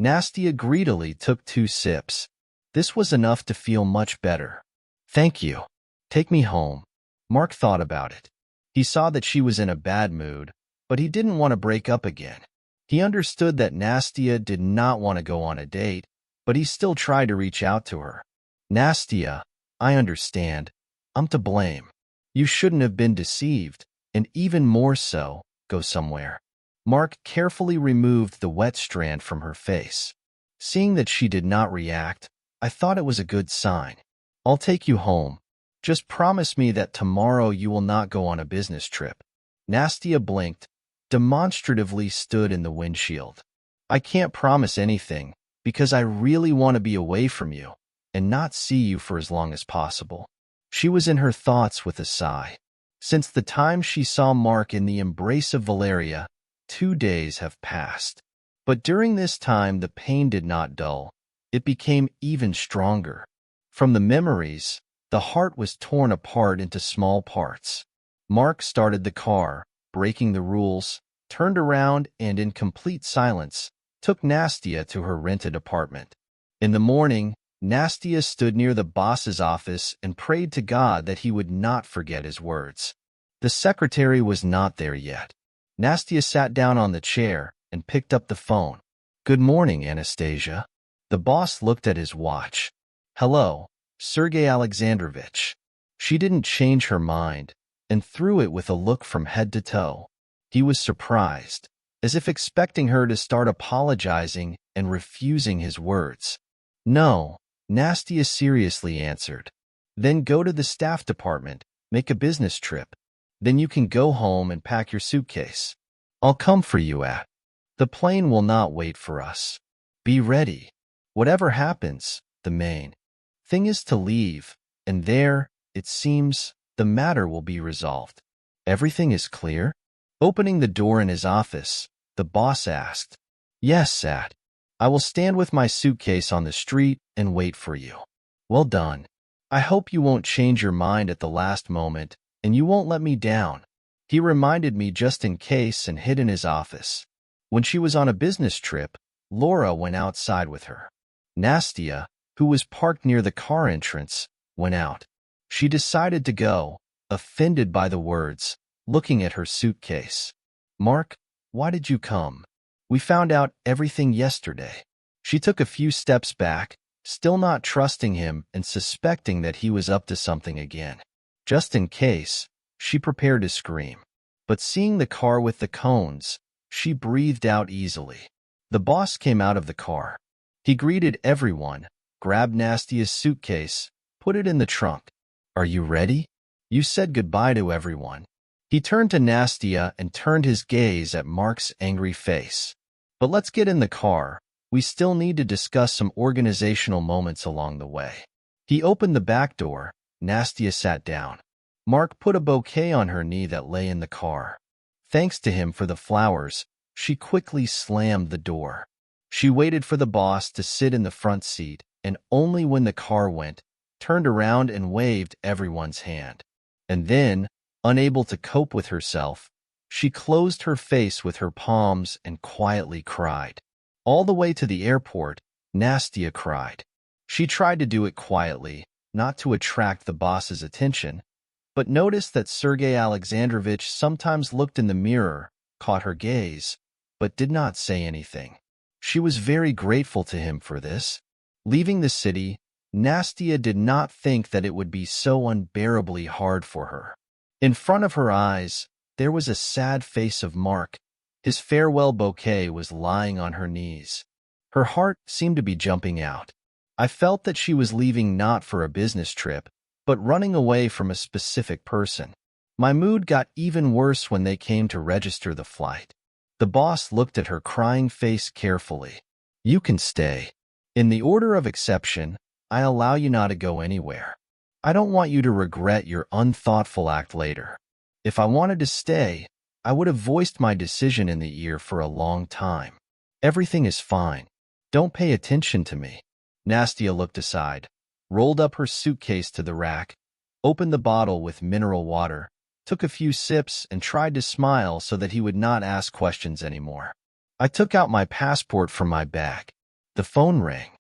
Nastia greedily took 2 sips. This was enough to feel much better. Thank you. Take me home. Mark thought about it. He saw that she was in a bad mood, but he didn't want to break up again. He understood that Nastia did not want to go on a date, but he still tried to reach out to her. Nastia, I understand. I'm to blame. You shouldn't have been deceived, and even more so, go somewhere. Mark carefully removed the wet strand from her face. Seeing that she did not react, I thought it was a good sign. I'll take you home. Just promise me that tomorrow you will not go on a business trip. Nastia blinked, demonstratively stood in the windshield. I can't promise anything because I really want to be away from you and not see you for as long as possible. She was in her thoughts with a sigh. Since the time she saw Mark in the embrace of Valeria, 2 days have passed. But during this time, the pain did not dull. It became even stronger. From the memories, the heart was torn apart into small parts. Mark started the car, breaking the rules, turned around, and in complete silence, took Nastia to her rented apartment. In the morning, Nastia stood near the boss's office and prayed to God that he would not forget his words. The secretary was not there yet. Nastia sat down on the chair and picked up the phone. Good morning, Anastasia. The boss looked at his watch. Hello, Sergei Alexandrovich. She didn't change her mind and threw it with a look from head to toe. He was surprised, as if expecting her to start apologizing and refusing his words. No, Nastia seriously answered. Then go to the staff department, make a business trip. Then you can go home and pack your suitcase. I'll come for you at. The plane will not wait for us. Be ready. Whatever happens, the main thing is to leave, and there, it seems, the matter will be resolved. Everything is clear? Opening the door in his office, the boss asked. Yes, Sat. I will stand with my suitcase on the street and wait for you. Well done. I hope you won't change your mind at the last moment, and you won't let me down. He reminded me just in case and hid in his office. When she was on a business trip, Laura went outside with her. Nastia, who was parked near the car entrance, went out. She decided to go, offended by the words, looking at her suitcase. Mark, why did you come? We found out everything yesterday. She took a few steps back, still not trusting him and suspecting that he was up to something again. Just in case, she prepared to scream. But seeing the car with the cones, she breathed out easily. The boss came out of the car. He greeted everyone, grabbed Nastia's suitcase, put it in the trunk. Are you ready? You said goodbye to everyone. He turned to Nastia and turned his gaze at Mark's angry face. But let's get in the car. We still need to discuss some organizational moments along the way. He opened the back door. Nastia sat down. Mark put a bouquet on her knee that lay in the car. Thanks to him for the flowers, she quickly slammed the door. She waited for the boss to sit in the front seat, and only when the car went, turned around and waved everyone's hand. And then, unable to cope with herself, she closed her face with her palms and quietly cried. All the way to the airport, Nastia cried. She tried to do it quietly, not to attract the boss's attention, but noticed that Sergei Alexandrovich sometimes looked in the mirror, caught her gaze, but did not say anything. She was very grateful to him for this. Leaving the city, Nastia did not think that it would be so unbearably hard for her. In front of her eyes, there was a sad face of Mark. His farewell bouquet was lying on her knees. Her heart seemed to be jumping out. I felt that she was leaving not for a business trip, but running away from a specific person. My mood got even worse when they came to register the flight. The boss looked at her crying face carefully. You can stay. In the order of exception, I allow you not to go anywhere. I don't want you to regret your unthoughtful act later. If I wanted to stay, I would have voiced my decision in the ear for a long time. Everything is fine. Don't pay attention to me. Nastia looked aside, rolled up her suitcase to the rack, opened the bottle with mineral water, took a few sips, and tried to smile so that he would not ask questions anymore. I took out my passport from my bag. The phone rang.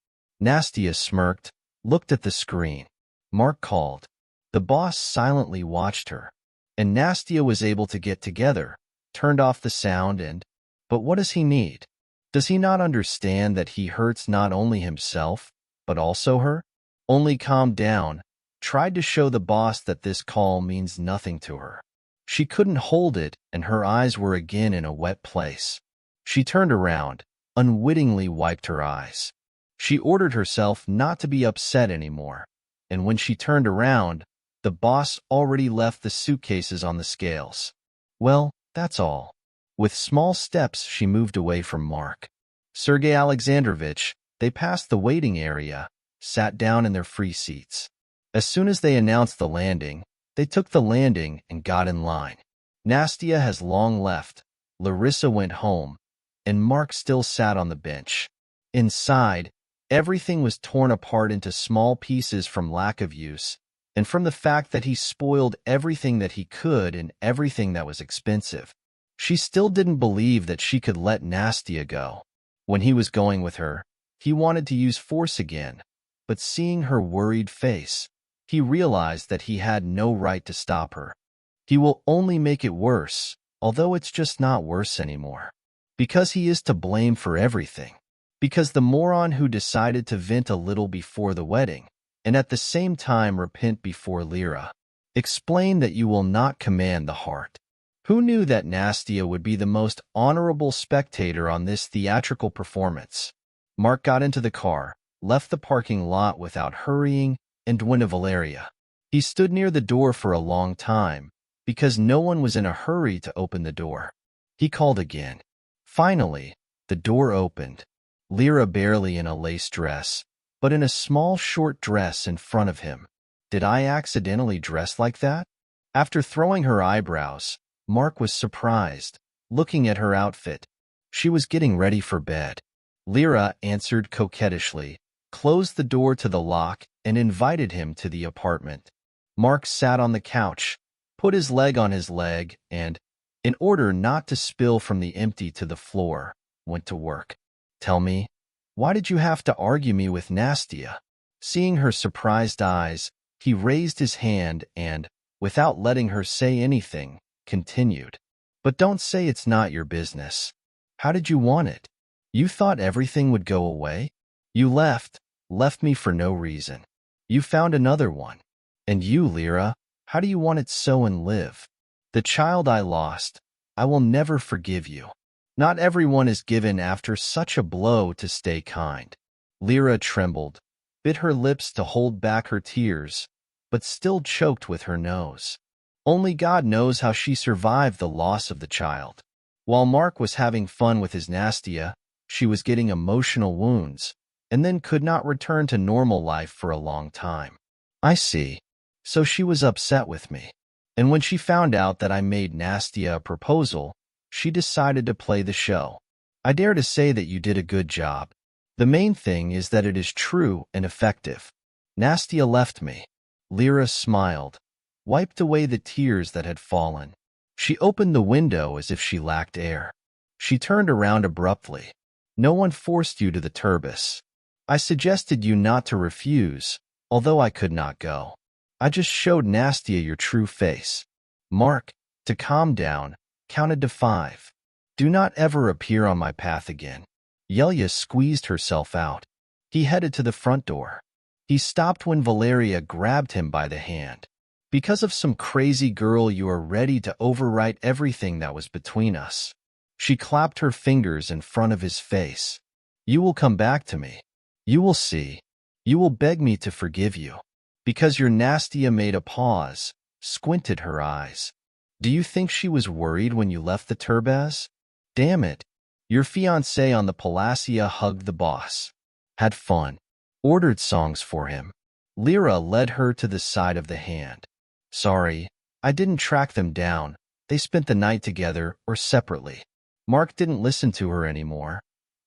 Nastia smirked, looked at the screen. Mark called. The boss silently watched her, and Nastia was able to get together, turned off the sound but what does he need? Does he not understand that he hurts not only himself, but also her? Only calmed down, tried to show the boss that this call means nothing to her. She couldn't hold it, and her eyes were again in a wet place. She turned around, unwittingly wiped her eyes. She ordered herself not to be upset anymore, and when she turned around, The boss already left the suitcases on the scales. Well, that's all. With small steps, she moved away from Mark. Sergei Alexandrovich, they passed the waiting area, sat down in their free seats. As soon as they announced the landing, they took the landing and got in line. Nastia has long left, Larissa went home, and Mark still sat on the bench. Inside, everything was torn apart into small pieces from lack of use, and from the fact that he spoiled everything that he could and everything that was expensive. She still didn't believe that she could let Nastia go. When he was going with her, he wanted to use force again, but seeing her worried face, he realized that he had no right to stop her. He will only make it worse, although it's just not worse anymore. Because he is to blame for everything. Because the moron who decided to vent a little before the wedding, and at the same time repent before Lyra. Explain that you will not command the heart. Who knew that Nastia would be the most honorable spectator on this theatrical performance? Mark got into the car, left the parking lot without hurrying, and went to Valeria. He stood near the door for a long time, because no one was in a hurry to open the door. He called again. Finally, the door opened. Lyra barely in a lace dress, but in a small short dress in front of him. Did I accidentally dress like that? After throwing her eyebrows, Mark was surprised, looking at her outfit. She was getting ready for bed. Lyra answered coquettishly, closed the door to the lock, and invited him to the apartment. Mark sat on the couch, put his leg on his leg, and, in order not to spill from the empty to the floor, went to work. Tell me, why did you have to argue me with Nastia? Seeing her surprised eyes, he raised his hand and, without letting her say anything, continued. But don't say it's not your business. How did you want it? You thought everything would go away? You left me for no reason. You found another one. And you, Lyra, how do you want it so and live? The child I lost, I will never forgive you. Not everyone is given after such a blow to stay kind. Lyra trembled, bit her lips to hold back her tears, but still choked with her nose. Only God knows how she survived the loss of the child. While Mark was having fun with his Nastia, she was getting emotional wounds, and then could not return to normal life for a long time. I see. So she was upset with me. And when she found out that I made Nastia a proposal, she decided to play the show. I dare to say that you did a good job. The main thing is that it is true and effective. Nastia left me. Lyra smiled, wiped away the tears that had fallen. She opened the window as if she lacked air. She turned around abruptly. No one forced you to the turbis. I suggested you not to refuse, although I could not go. I just showed Nastia your true face. Mark, to calm down, counted to 5. Do not ever appear on my path again. Yelya squeezed herself out. He headed to the front door. He stopped when Valeria grabbed him by the hand. Because of some crazy girl, you are ready to overwrite everything that was between us. She clapped her fingers in front of his face. You will come back to me. You will see. You will beg me to forgive you. Because your Nastia made a pause, squinted her eyes. Do you think she was worried when you left the turbaz? Damn it. Your fiancé on the Palacia hugged the boss. Had fun. Ordered songs for him. Lyra led her to the side of the hand. Sorry, I didn't track them down. They spent the night together or separately. Mark didn't listen to her anymore.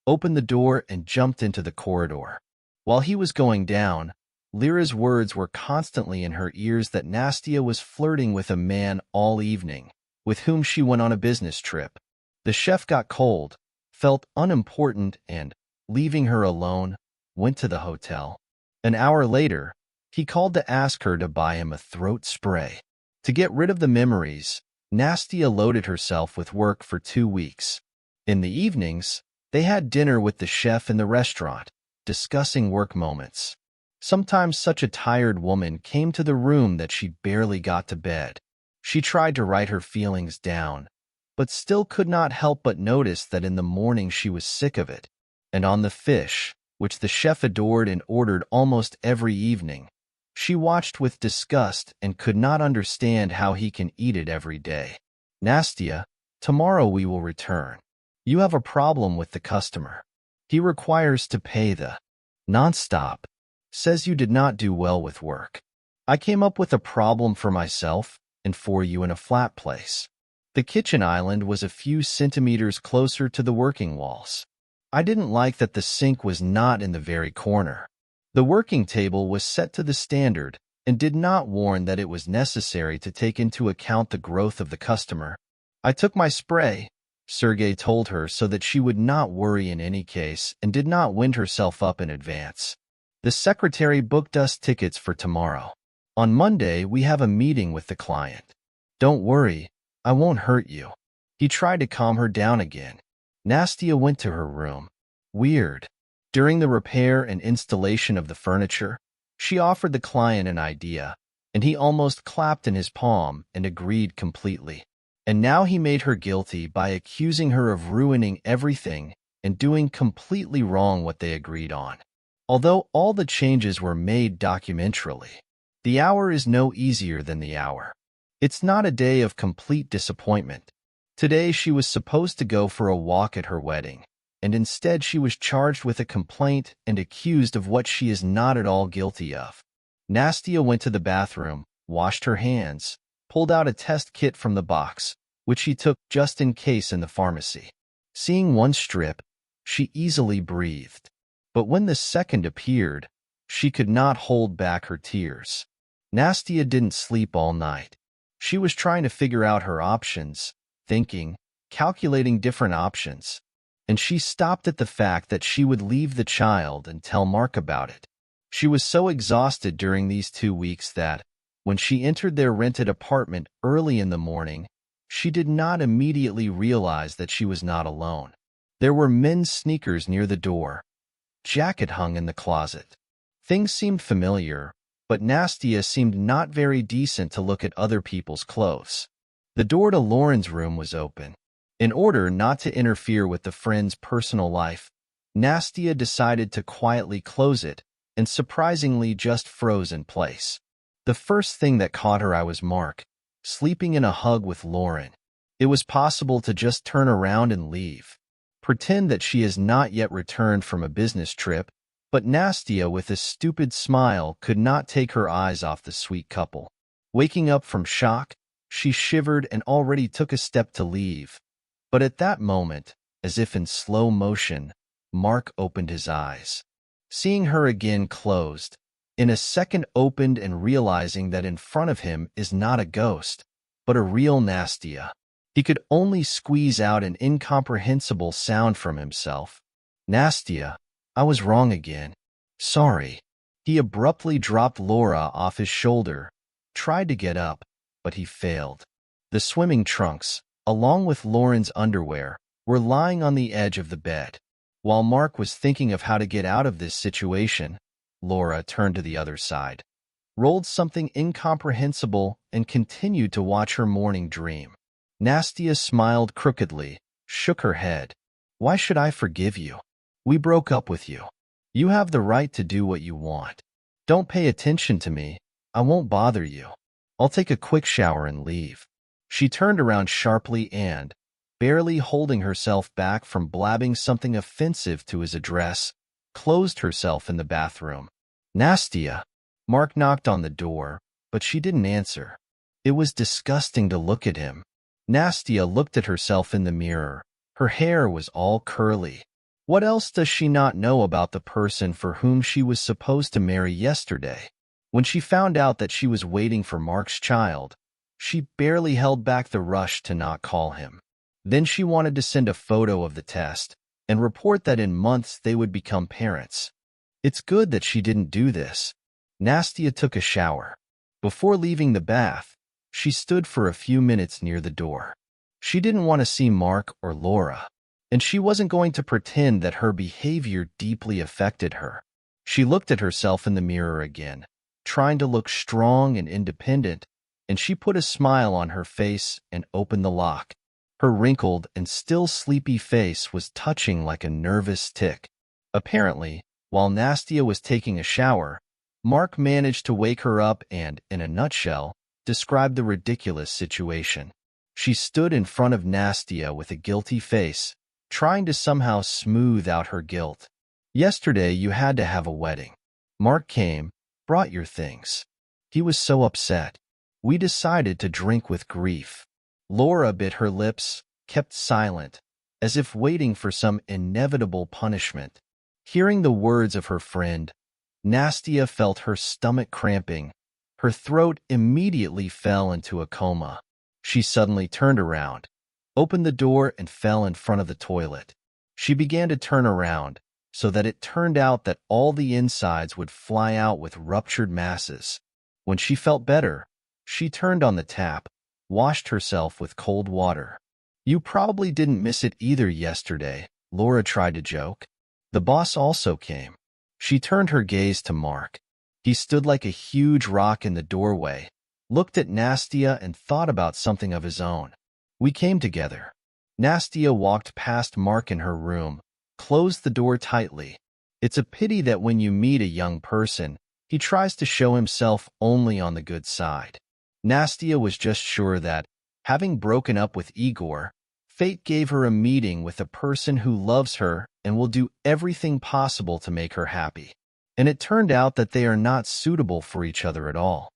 Opened the door and jumped into the corridor. While he was going down, Lyra's words were constantly in her ears that Nastia was flirting with a man all evening, with whom she went on a business trip. The chef got cold, felt unimportant, and, leaving her alone, went to the hotel. An hour later, he called to ask her to buy him a throat spray. To get rid of the memories, Nastia loaded herself with work for 2 weeks. In the evenings, they had dinner with the chef in the restaurant, discussing work moments. Sometimes such a tired woman came to the room that she barely got to bed. She tried to write her feelings down, but still could not help but notice that in the morning she was sick of it. And on the fish, which the chef adored and ordered almost every evening, She watched with disgust and could not understand how he can eat it every day. Nastia, tomorrow we will return. You have a problem with the customer. He requires to pay the nonstop. Says you did not do well with work. I came up with a problem for myself and for you in a flat place. The kitchen island was a few centimeters closer to the working walls. I didn't like that the sink was not in the very corner. The working table was set to the standard and did not warn that it was necessary to take into account the growth of the customer. I took my spray, Sergey told her, so that she would not worry in any case and did not wind herself up in advance. The secretary booked us tickets for tomorrow. On Monday, we have a meeting with the client. Don't worry, I won't hurt you. He tried to calm her down again. Nastia went to her room. Weird. During the repair and installation of the furniture, she offered the client an idea, and he almost clapped in his palm and agreed completely. And now he made her guilty by accusing her of ruining everything and doing completely wrong what they agreed on. Although all the changes were made documentarily, the hour is no easier than the hour. It's not a day of complete disappointment. Today she was supposed to go for a walk at her wedding, and instead she was charged with a complaint and accused of what she is not at all guilty of. Nastia went to the bathroom, washed her hands, pulled out a test kit from the box, which she took just in case in the pharmacy. Seeing one strip, she easily breathed. But when the second appeared, she could not hold back her tears. Nastia didn't sleep all night. She was trying to figure out her options, thinking, calculating different options, and she stopped at the fact that she would leave the child and tell Mark about it. She was so exhausted during these 2 weeks that, when she entered their rented apartment early in the morning, she did not immediately realize that she was not alone. There were men's sneakers near the door. Jacket hung in the closet. Things seemed familiar, but Nastia seemed not very decent to look at other people's clothes. The door to Lauren's room was open. In order not to interfere with the friend's personal life, Nastia decided to quietly close it and surprisingly just froze in place. The first thing that caught her eye was Mark, sleeping in a hug with Lauren. It was possible to just turn around and leave. Pretend that she has not yet returned from a business trip, but Nastia, with a stupid smile, could not take her eyes off the sweet couple. Waking up from shock, she shivered and already took a step to leave. But at that moment, as if in slow motion, Mark opened his eyes. Seeing her again closed, in a second opened and realizing that in front of him is not a ghost, but a real Nastia. He could only squeeze out an incomprehensible sound from himself. Nastia, I was wrong again. Sorry. He abruptly dropped Laura off his shoulder, tried to get up, but he failed. The swimming trunks, along with Lauren's underwear, were lying on the edge of the bed. While Mark was thinking of how to get out of this situation, Laura turned to the other side, rolled something incomprehensible, and continued to watch her morning dream. Nastia smiled crookedly, shook her head. Why should I forgive you? We broke up with you. You have the right to do what you want. Don't pay attention to me. I won't bother you. I'll take a quick shower and leave. She turned around sharply and, barely holding herself back from blabbing something offensive to his address, closed herself in the bathroom. Nastia. Mark knocked on the door, but she didn't answer. It was disgusting to look at him. Nastia looked at herself in the mirror. Her hair was all curly. What else does she not know about the person for whom she was supposed to marry yesterday? When she found out that she was waiting for Mark's child, she barely held back the rush to not call him. Then she wanted to send a photo of the test and report that in months they would become parents. It's good that she didn't do this. Nastia took a shower. Before leaving the bath, she stood for a few minutes near the door. She didn't want to see Mark or Laura, and she wasn't going to pretend that her behavior deeply affected her. She looked at herself in the mirror again, trying to look strong and independent, and she put a smile on her face and opened the lock. Her wrinkled and still sleepy face was touching like a nervous tick. Apparently, while Nastia was taking a shower, Mark managed to wake her up and, in a nutshell, described the ridiculous situation. She stood in front of Nastia with a guilty face, trying to somehow smooth out her guilt. Yesterday you had to have a wedding. Mark came, brought your things. He was so upset. We decided to drink with grief. Laura bit her lips, kept silent, as if waiting for some inevitable punishment. Hearing the words of her friend, Nastia felt her stomach cramping. Her throat immediately fell into a coma. She suddenly turned around, opened the door, and fell in front of the toilet. She began to turn around, so that it turned out that all the insides would fly out with ruptured masses. When she felt better, she turned on the tap, washed herself with cold water. You probably didn't miss it either yesterday, Laura tried to joke. The boss also came. She turned her gaze to Mark. He stood like a huge rock in the doorway, looked at Nastia and thought about something of his own. We came together. Nastia walked past Mark in her room, closed the door tightly. It's a pity that when you meet a young person, he tries to show himself only on the good side. Nastia was just sure that, having broken up with Igor, fate gave her a meeting with a person who loves her and will do everything possible to make her happy. And it turned out that they are not suitable for each other at all.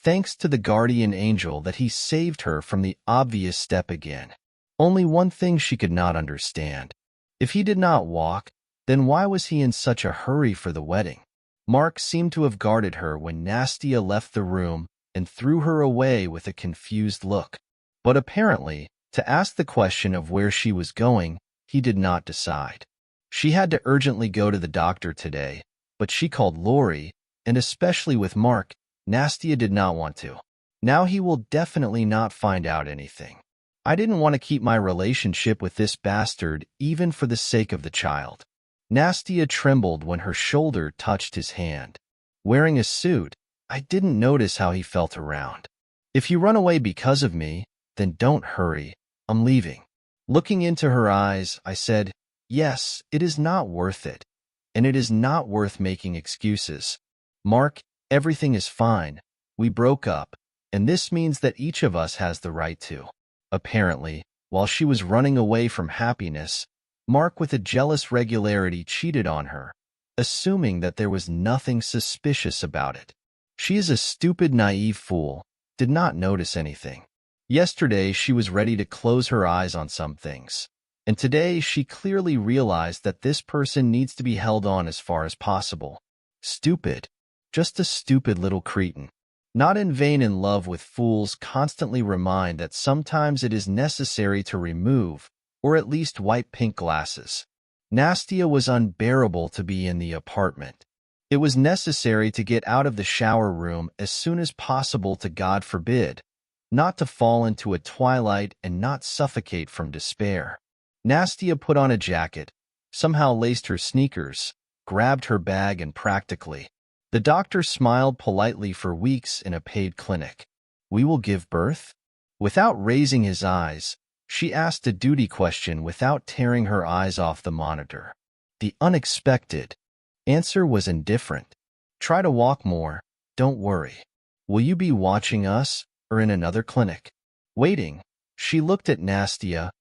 Thanks to the guardian angel that he saved her from the obvious step again. Only one thing she could not understand. If he did not walk, then why was he in such a hurry for the wedding? Mark seemed to have guarded her when Nastia left the room and threw her away with a confused look. But apparently, to ask the question of where she was going, he did not decide. She had to urgently go to the doctor today, but she called Lori, and especially with Mark, Nastia did not want to. Now he will definitely not find out anything. I didn't want to keep my relationship with this bastard even for the sake of the child. Nastia trembled when her shoulder touched his hand. Wearing a suit, I didn't notice how he felt around. If you run away because of me, then don't hurry. I'm leaving. Looking into her eyes, I said, yes, it is not worth it. And it is not worth making excuses. Mark, everything is fine. We broke up, and this means that each of us has the right to. Apparently, while she was running away from happiness, Mark with a jealous regularity cheated on her, assuming that there was nothing suspicious about it. She is a stupid, naive fool, did not notice anything. Yesterday, she was ready to close her eyes on some things. And today, she clearly realized that this person needs to be held on as far as possible. Stupid. Just a stupid little cretin. Not in vain in love with fools constantly remind that sometimes it is necessary to remove, or at least wipe pink glasses. Nastia was unbearable to be in the apartment. It was necessary to get out of the shower room as soon as possible to, God forbid, not to fall into a twilight and not suffocate from despair. Nastia put on a jacket, somehow laced her sneakers, grabbed her bag, and practically. The doctor smiled politely for weeks in a paid clinic. We will give birth? Without raising his eyes, she asked a duty question without tearing her eyes off the monitor. The unexpected answer was indifferent. Try to walk more, don't worry. Will you be watching us, or in another clinic? Waiting, she looked at Nastia,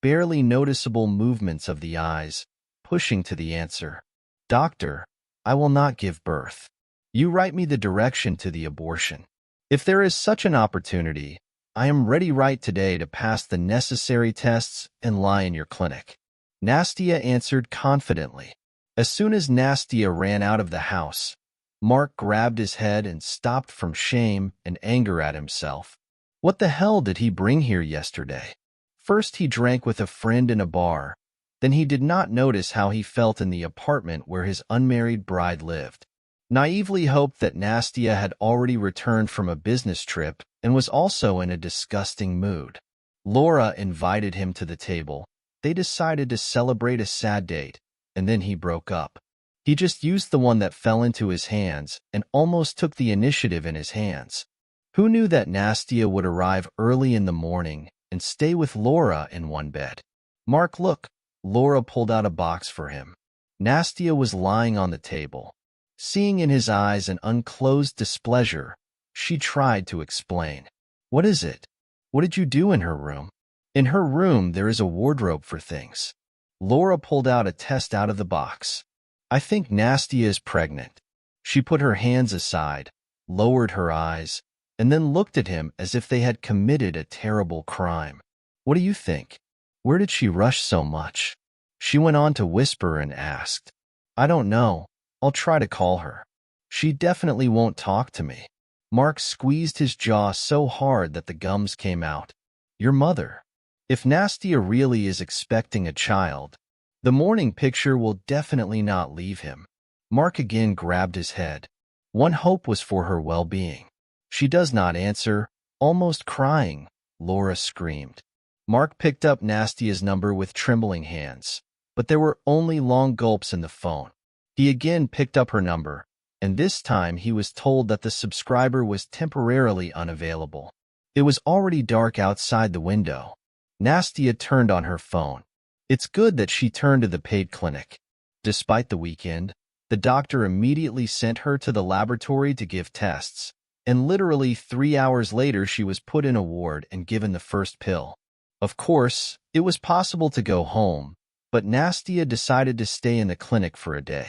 barely noticeable movements of the eyes, pushing to the answer. Doctor, I will not give birth. You write me the direction to the abortion. If there is such an opportunity, I am ready right today to pass the necessary tests and lie in your clinic. Nastia answered confidently. As soon as Nastia ran out of the house, Mark grabbed his head and stopped from shame and anger at himself. What the hell did he bring here yesterday? First he drank with a friend in a bar, then he did not notice how he felt in the apartment where his unmarried bride lived. Naively hoped that Nastia had already returned from a business trip and was also in a disgusting mood. Laura invited him to the table. They decided to celebrate a sad date, and then he broke up. He just used the one that fell into his hands and almost took the initiative in his hands. Who knew that Nastia would arrive early in the morning and stay with Laura in one bed? Mark, look. Laura pulled out a box for him. Nastia was lying on the table. Seeing in his eyes an unclosed displeasure, she tried to explain. What is it? What did you do in her room? In her room, there is a wardrobe for things. Laura pulled out a test out of the box. I think Nastia is pregnant. She put her hands aside, lowered her eyes, and then looked at him as if they had committed a terrible crime. What do you think? Where did she rush so much? She went on to whisper and asked. I don't know. I'll try to call her. She definitely won't talk to me. Mark squeezed his jaw so hard that the gums came out. Your mother. If Nastia really is expecting a child, the morning picture will definitely not leave him. Mark again grabbed his head. One hope was for her well-being. She does not answer, almost crying, Laura screamed. Mark picked up Nastia's number with trembling hands, but there were only long gulps in the phone. He again picked up her number, and this time he was told that the subscriber was temporarily unavailable. It was already dark outside the window. Nastia turned on her phone. It's good that she turned to the paid clinic. Despite the weekend, the doctor immediately sent her to the laboratory to give tests, and literally 3 hours later she was put in a ward and given the first pill. Of course, it was possible to go home, but Nastia decided to stay in the clinic for a day.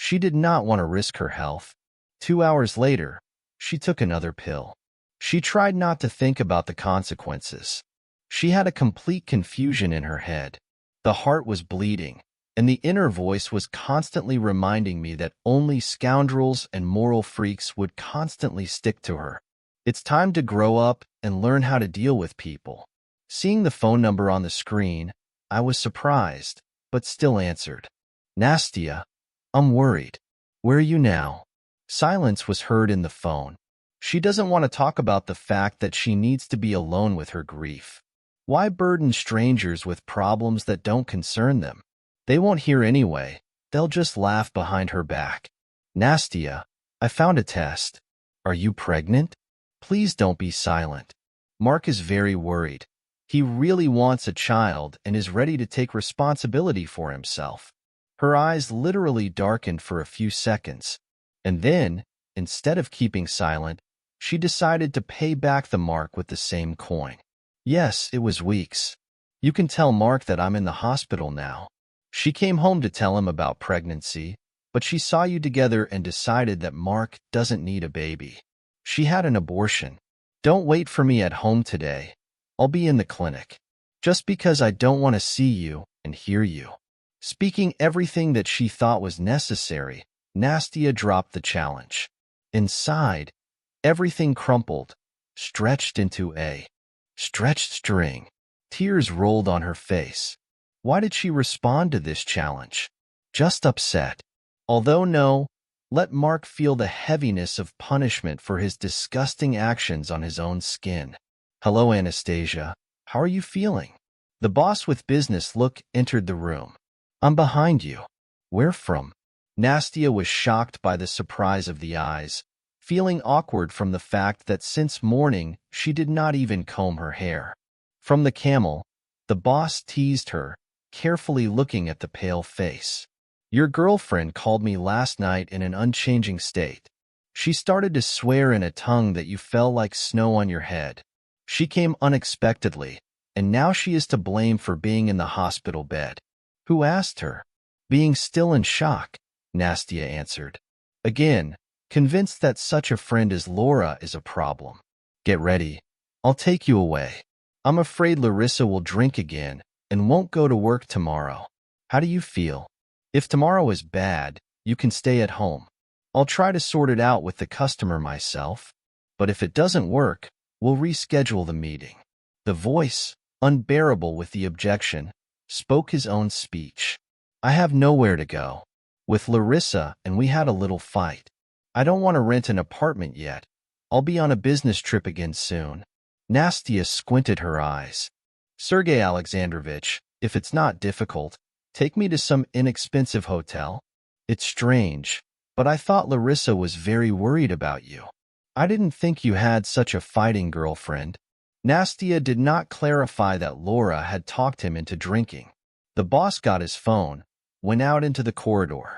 She did not want to risk her health. 2 hours later, she took another pill. She tried not to think about the consequences. She had a complete confusion in her head. The heart was bleeding, and the inner voice was constantly reminding me that only scoundrels and moral freaks would constantly stick to her. It's time to grow up and learn how to deal with people. Seeing the phone number on the screen, I was surprised, but still answered. Nastia, I'm worried. Where are you now? Silence was heard in the phone. She doesn't want to talk about the fact that she needs to be alone with her grief. Why burden strangers with problems that don't concern them? They won't hear anyway. They'll just laugh behind her back. Nastia, I found a test. Are you pregnant? Please don't be silent. Mark is very worried. He really wants a child and is ready to take responsibility for himself. Her eyes literally darkened for a few seconds. And then, instead of keeping silent, she decided to pay back the Mark with the same coin. Yes, it was weeks. You can tell Mark that I'm in the hospital now. She came home to tell him about pregnancy, but she saw you together and decided that Mark doesn't need a baby. She had an abortion. Don't wait for me at home today. I'll be in the clinic. Just because I don't want to see you and hear you. Speaking everything that she thought was necessary, Nastia dropped the challenge. Inside, everything crumpled, stretched into a stretched string. Tears rolled on her face. Why did she respond to this challenge? Just upset. Although no, let Mark feel the heaviness of punishment for his disgusting actions on his own skin. Hello, Anastasia. How are you feeling? The boss with business look entered the room. I'm behind you. Where from? Nastia was shocked by the surprise of the eyes, feeling awkward from the fact that since morning she did not even comb her hair. From the Camel, the boss teased her, carefully looking at the pale face. Your girlfriend called me last night in an unchanging state. She started to swear in a tongue that you fell like snow on your head. She came unexpectedly, and now she is to blame for being in the hospital bed. Who asked her? Being still in shock, Nastia answered. Again, convinced that such a friend as Laura is a problem. Get ready. I'll take you away. I'm afraid Larissa will drink again and won't go to work tomorrow. How do you feel? If tomorrow is bad, you can stay at home. I'll try to sort it out with the customer myself. But if it doesn't work, we'll reschedule the meeting. The voice, unbearable with the objection, spoke his own speech. I have nowhere to go. With Larissa, and we had a little fight. I don't want to rent an apartment yet. I'll be on a business trip again soon. Nastia squinted her eyes. Sergey Alexandrovich, if it's not difficult, take me to some inexpensive hotel. It's strange, but I thought Larissa was very worried about you. I didn't think you had such a fighting girlfriend. Nastia did not clarify that Laura had talked him into drinking. The boss got his phone, went out into the corridor.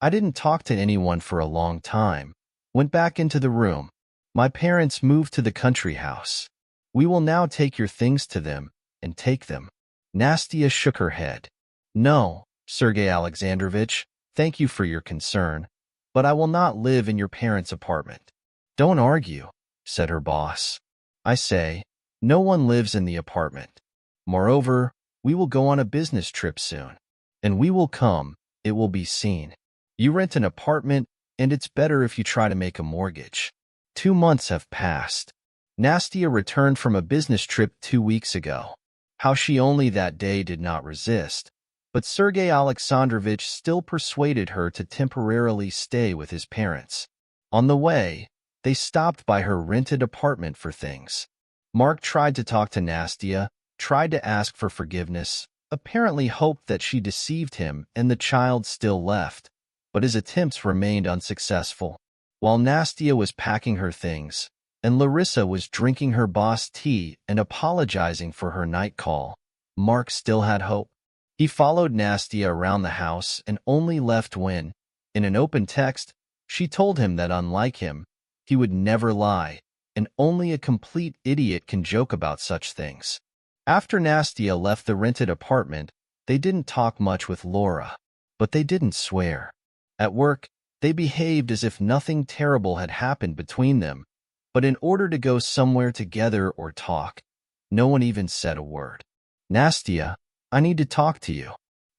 I didn't talk to anyone for a long time. Went back into the room. My parents moved to the country house. We will now take your things to them and take them. Nastia shook her head. No, Sergei Alexandrovich, thank you for your concern, but I will not live in your parents' apartment. Don't argue, said her boss. I say, no one lives in the apartment. Moreover, we will go on a business trip soon. And we will come, it will be seen. You rent an apartment, and it's better if you try to make a mortgage. 2 months have passed. Nastia returned from a business trip 2 weeks ago. How she only that day did not resist, but Sergei Alexandrovich still persuaded her to temporarily stay with his parents. On the way, they stopped by her rented apartment for things. Mark tried to talk to Nastia, tried to ask for forgiveness, apparently hoped that she deceived him and the child still left, but his attempts remained unsuccessful. While Nastia was packing her things, and Larissa was drinking her boss tea and apologizing for her night call, Mark still had hope. He followed Nastia around the house and only left when, in an open text, she told him that unlike him, he would never lie, and only a complete idiot can joke about such things. After Nastia left the rented apartment, they didn't talk much with Laura, but they didn't swear. At work, they behaved as if nothing terrible had happened between them, but in order to go somewhere together or talk, no one even said a word. Nastia, I need to talk to you.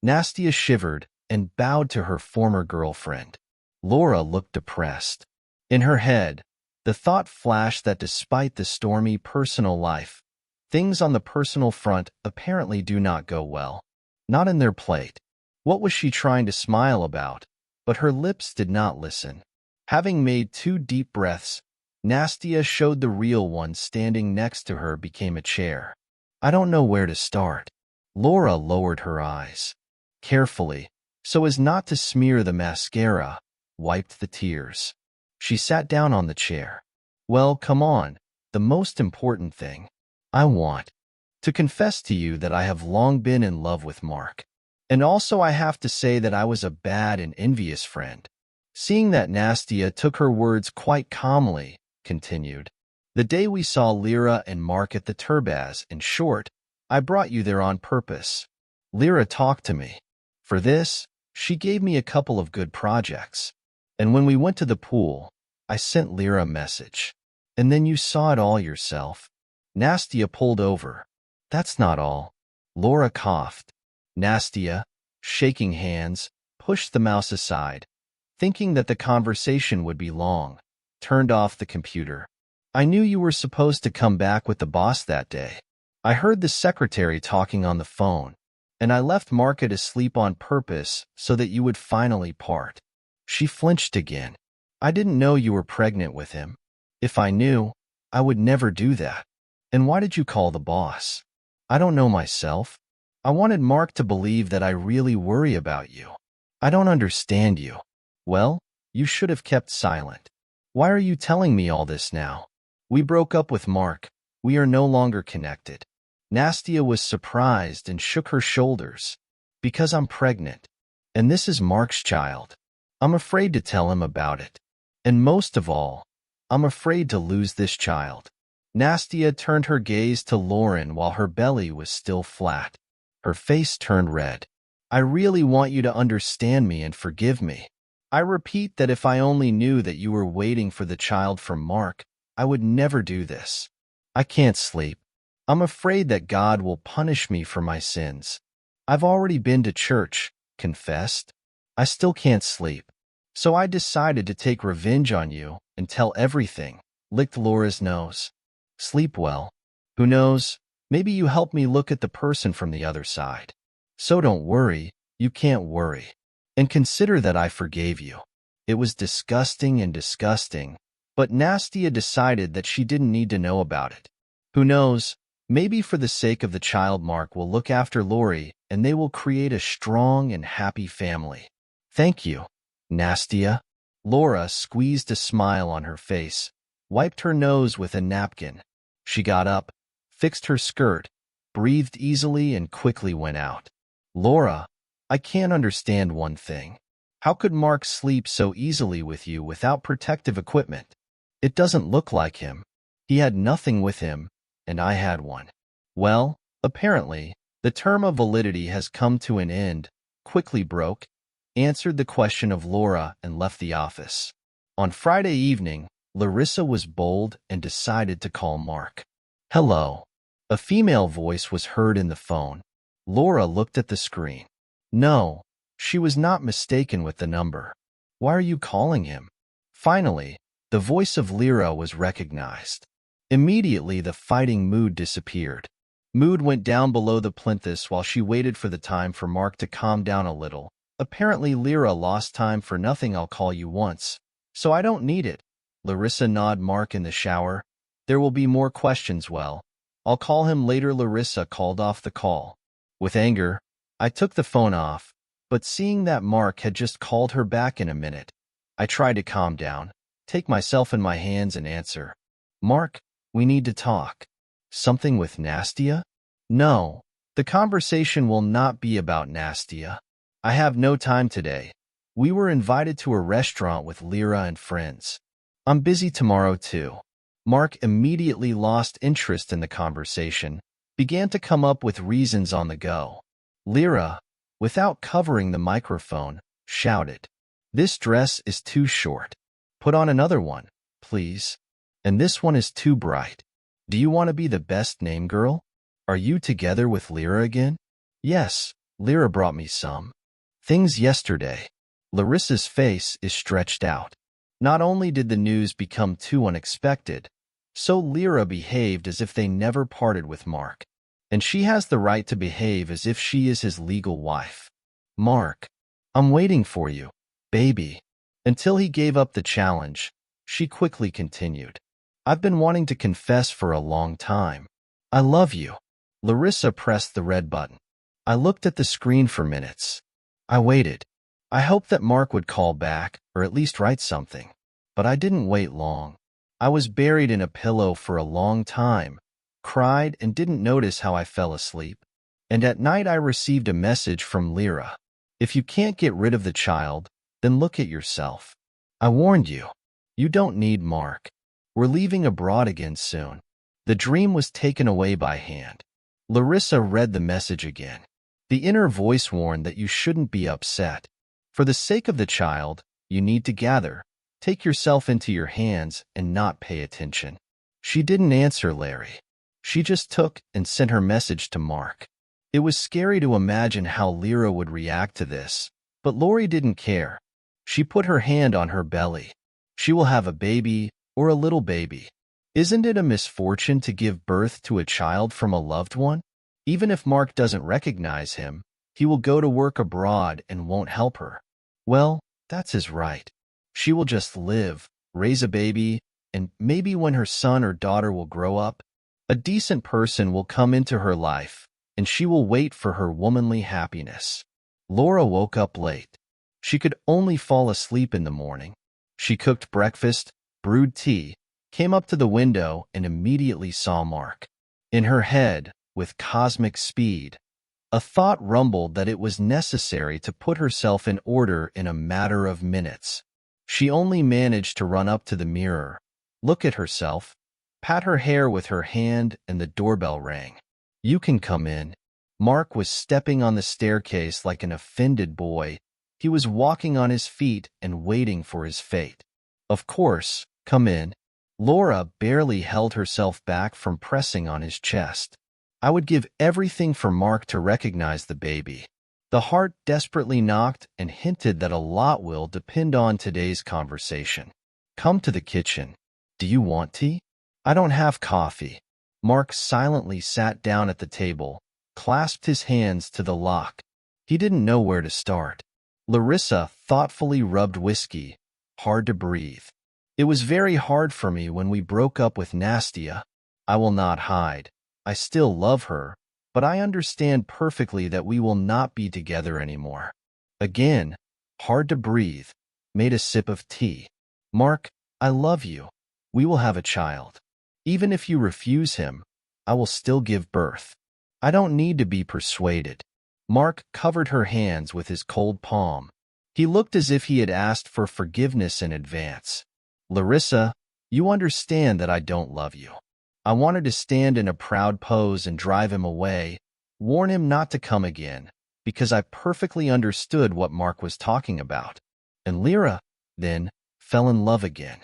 Nastia shivered and bowed to her former girlfriend. Laura looked depressed. In her head, the thought flashed that despite the stormy personal life, things on the personal front apparently do not go well. Not in their plate. What was she trying to smile about? But her lips did not listen. Having made 2 deep breaths, Nastia showed the real one standing next to her became a chair. I don't know where to start. Laura lowered her eyes. Carefully, so as not to smear the mascara, wiped the tears. She sat down on the chair. Well, come on, the most important thing. I want to confess to you that I have long been in love with Mark. And also I have to say that I was a bad and envious friend. Seeing that Nastia took her words quite calmly, continued. The day we saw Lyra and Mark at the Turbaz, in short, I brought you there on purpose. Lyra talked to me. For this, she gave me a couple of good projects. And when we went to the pool, I sent Lyra a message. And then you saw it all yourself. Nastia pulled over. That's not all. Laura coughed. Nastia, shaking hands, pushed the mouse aside, thinking that the conversation would be long, turned off the computer. I knew you were supposed to come back with the boss that day. I heard the secretary talking on the phone, and I left Market asleep on purpose so that you would finally part. She flinched again. I didn't know you were pregnant with him. If I knew, I would never do that. And why did you call the boss? I don't know myself. I wanted Mark to believe that I really worry about you. I don't understand you. Well, you should have kept silent. Why are you telling me all this now? We broke up with Mark. We are no longer connected. Nastia was surprised and shook her shoulders. Because I'm pregnant. And this is Mark's child. I'm afraid to tell him about it. And most of all, I'm afraid to lose this child. Nastia turned her gaze to Lauren while her belly was still flat. Her face turned red. I really want you to understand me and forgive me. I repeat that if I only knew that you were waiting for the child from Mark, I would never do this. I can't sleep. I'm afraid that God will punish me for my sins. I've already been to church, confessed. I still can't sleep. So I decided to take revenge on you and tell everything, licked Laura's nose. Sleep well. Who knows, maybe you help me look at the person from the other side. So don't worry, you can't worry. And consider that I forgave you. It was disgusting, but Nastia decided that she didn't need to know about it. Who knows, maybe for the sake of the child Mark will look after Lori and they will create a strong and happy family. Thank you, Nastia. Laura squeezed a smile on her face, wiped her nose with a napkin. She got up, fixed her skirt, breathed easily and quickly went out. Laura, I can't understand one thing. How could Mark sleep so easily with you without protective equipment? It doesn't look like him. He had nothing with him, and I had one. Well, apparently, the term of validity has come to an end, quickly broke, answered the question of Laura and left the office. On Friday evening, Larissa was bold and decided to call Mark. Hello. A female voice was heard in the phone. Laura looked at the screen. No, she was not mistaken with the number. Why are you calling him? Finally, the voice of Lyra was recognized. Immediately, the fighting mood disappeared. Mood went down below the plinthus while she waited for the time for Mark to calm down a little. Apparently, Lyra lost time for nothing. I'll call you once, so I don't need it. Larissa nodded Mark in the shower. There will be more questions. Well, I'll call him later. Larissa called off the call. With anger, I took the phone off, but seeing that Mark had just called her back in a minute, I tried to calm down, take myself in my hands and answer. Mark, we need to talk. Something with Nastia? No, the conversation will not be about Nastia. I have no time today. We were invited to a restaurant with Lyra and friends. I'm busy tomorrow too. Mark immediately lost interest in the conversation, began to come up with reasons on the go. Lyra, without covering the microphone, shouted, "This dress is too short. Put on another one, please. And this one is too bright. Do you want to be the best name girl? Are you together with Lyra again?" Yes, Lyra brought me some things yesterday. Larissa's face is stretched out. Not only did the news become too unexpected, so Lyra behaved as if they never parted with Mark. And she has the right to behave as if she is his legal wife. Mark, I'm waiting for you, baby. Until he gave up the challenge, she quickly continued. I've been wanting to confess for a long time. I love you. Larissa pressed the red button. I looked at the screen for minutes. I waited. I hoped that Mark would call back, or at least write something. But I didn't wait long. I was buried in a pillow for a long time, cried and didn't notice how I fell asleep. And at night I received a message from Lyra. If you can't get rid of the child, then look at yourself. I warned you. You don't need Mark. We're leaving abroad again soon. The dream was taken away by hand. Larissa read the message again. The inner voice warned that you shouldn't be upset. For the sake of the child, you need to gather, take yourself into your hands, and not pay attention. She didn't answer Larry. She just took and sent her message to Mark. It was scary to imagine how Lyra would react to this, but Lori didn't care. She put her hand on her belly. She will have a baby, or a little baby. Isn't it a misfortune to give birth to a child from a loved one? Even if Mark doesn't recognize him, he will go to work abroad and won't help her. Well, that's his right. She will just live, raise a baby, and maybe when her son or daughter will grow up, a decent person will come into her life, and she will wait for her womanly happiness. Laura woke up late. She could only fall asleep in the morning. She cooked breakfast, brewed tea, came up to the window, and immediately saw Mark. In her head, with cosmic speed, a thought rumbled that it was necessary to put herself in order in a matter of minutes. She only managed to run up to the mirror, look at herself, pat her hair with her hand, and the doorbell rang. You can come in. Mark was stepping on the staircase like an offended boy. He was walking on his feet and waiting for his fate. Of course, come in. Laura barely held herself back from pressing on his chest. I would give everything for Mark to recognize the baby. The heart desperately knocked and hinted that a lot will depend on today's conversation. Come to the kitchen. Do you want tea? I don't have coffee. Mark silently sat down at the table, clasped his hands to the lock. He didn't know where to start. Larissa thoughtfully rubbed whiskey. Hard to breathe. It was very hard for me when we broke up with Nastia. I will not hide. I still love her, but I understand perfectly that we will not be together anymore. Again, hard to breathe, made a sip of tea. Mark, I love you. We will have a child. Even if you refuse him, I will still give birth. I don't need to be persuaded. Mark covered her hands with his cold palm. He looked as if he had asked for forgiveness in advance. Larissa, you understand that I don't love you. I wanted to stand in a proud pose and drive him away, warn him not to come again, because I perfectly understood what Mark was talking about. And Lyra, then, fell in love again.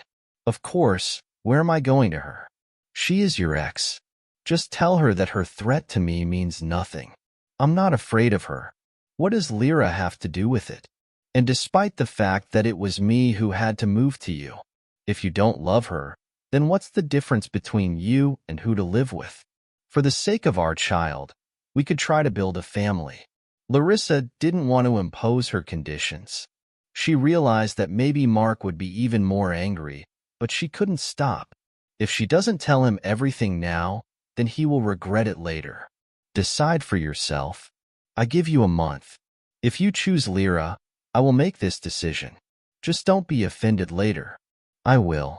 Of course, where am I going to her? She is your ex. Just tell her that her threat to me means nothing. I'm not afraid of her. What does Lyra have to do with it? And despite the fact that it was me who had to move to you, if you don't love her, then what's the difference between you and who to live with? For the sake of our child, we could try to build a family. Larissa didn't want to impose her conditions. She realized that maybe Mark would be even more angry, but she couldn't stop. If she doesn't tell him everything now, then he will regret it later. Decide for yourself. I give you a month. If you choose Lyra, I will make this decision. Just don't be offended later. I will.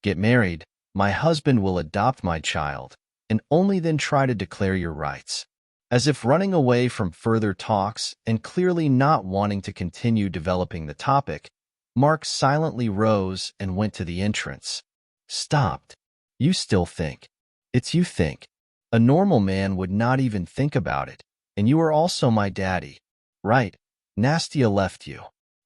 Get married, my husband will adopt my child, and only then try to declare your rights. As if running away from further talks and clearly not wanting to continue developing the topic, Mark silently rose and went to the entrance. Stopped. You still think. It's you think. A normal man would not even think about it, and you are also my daddy. Right, Nastia left you.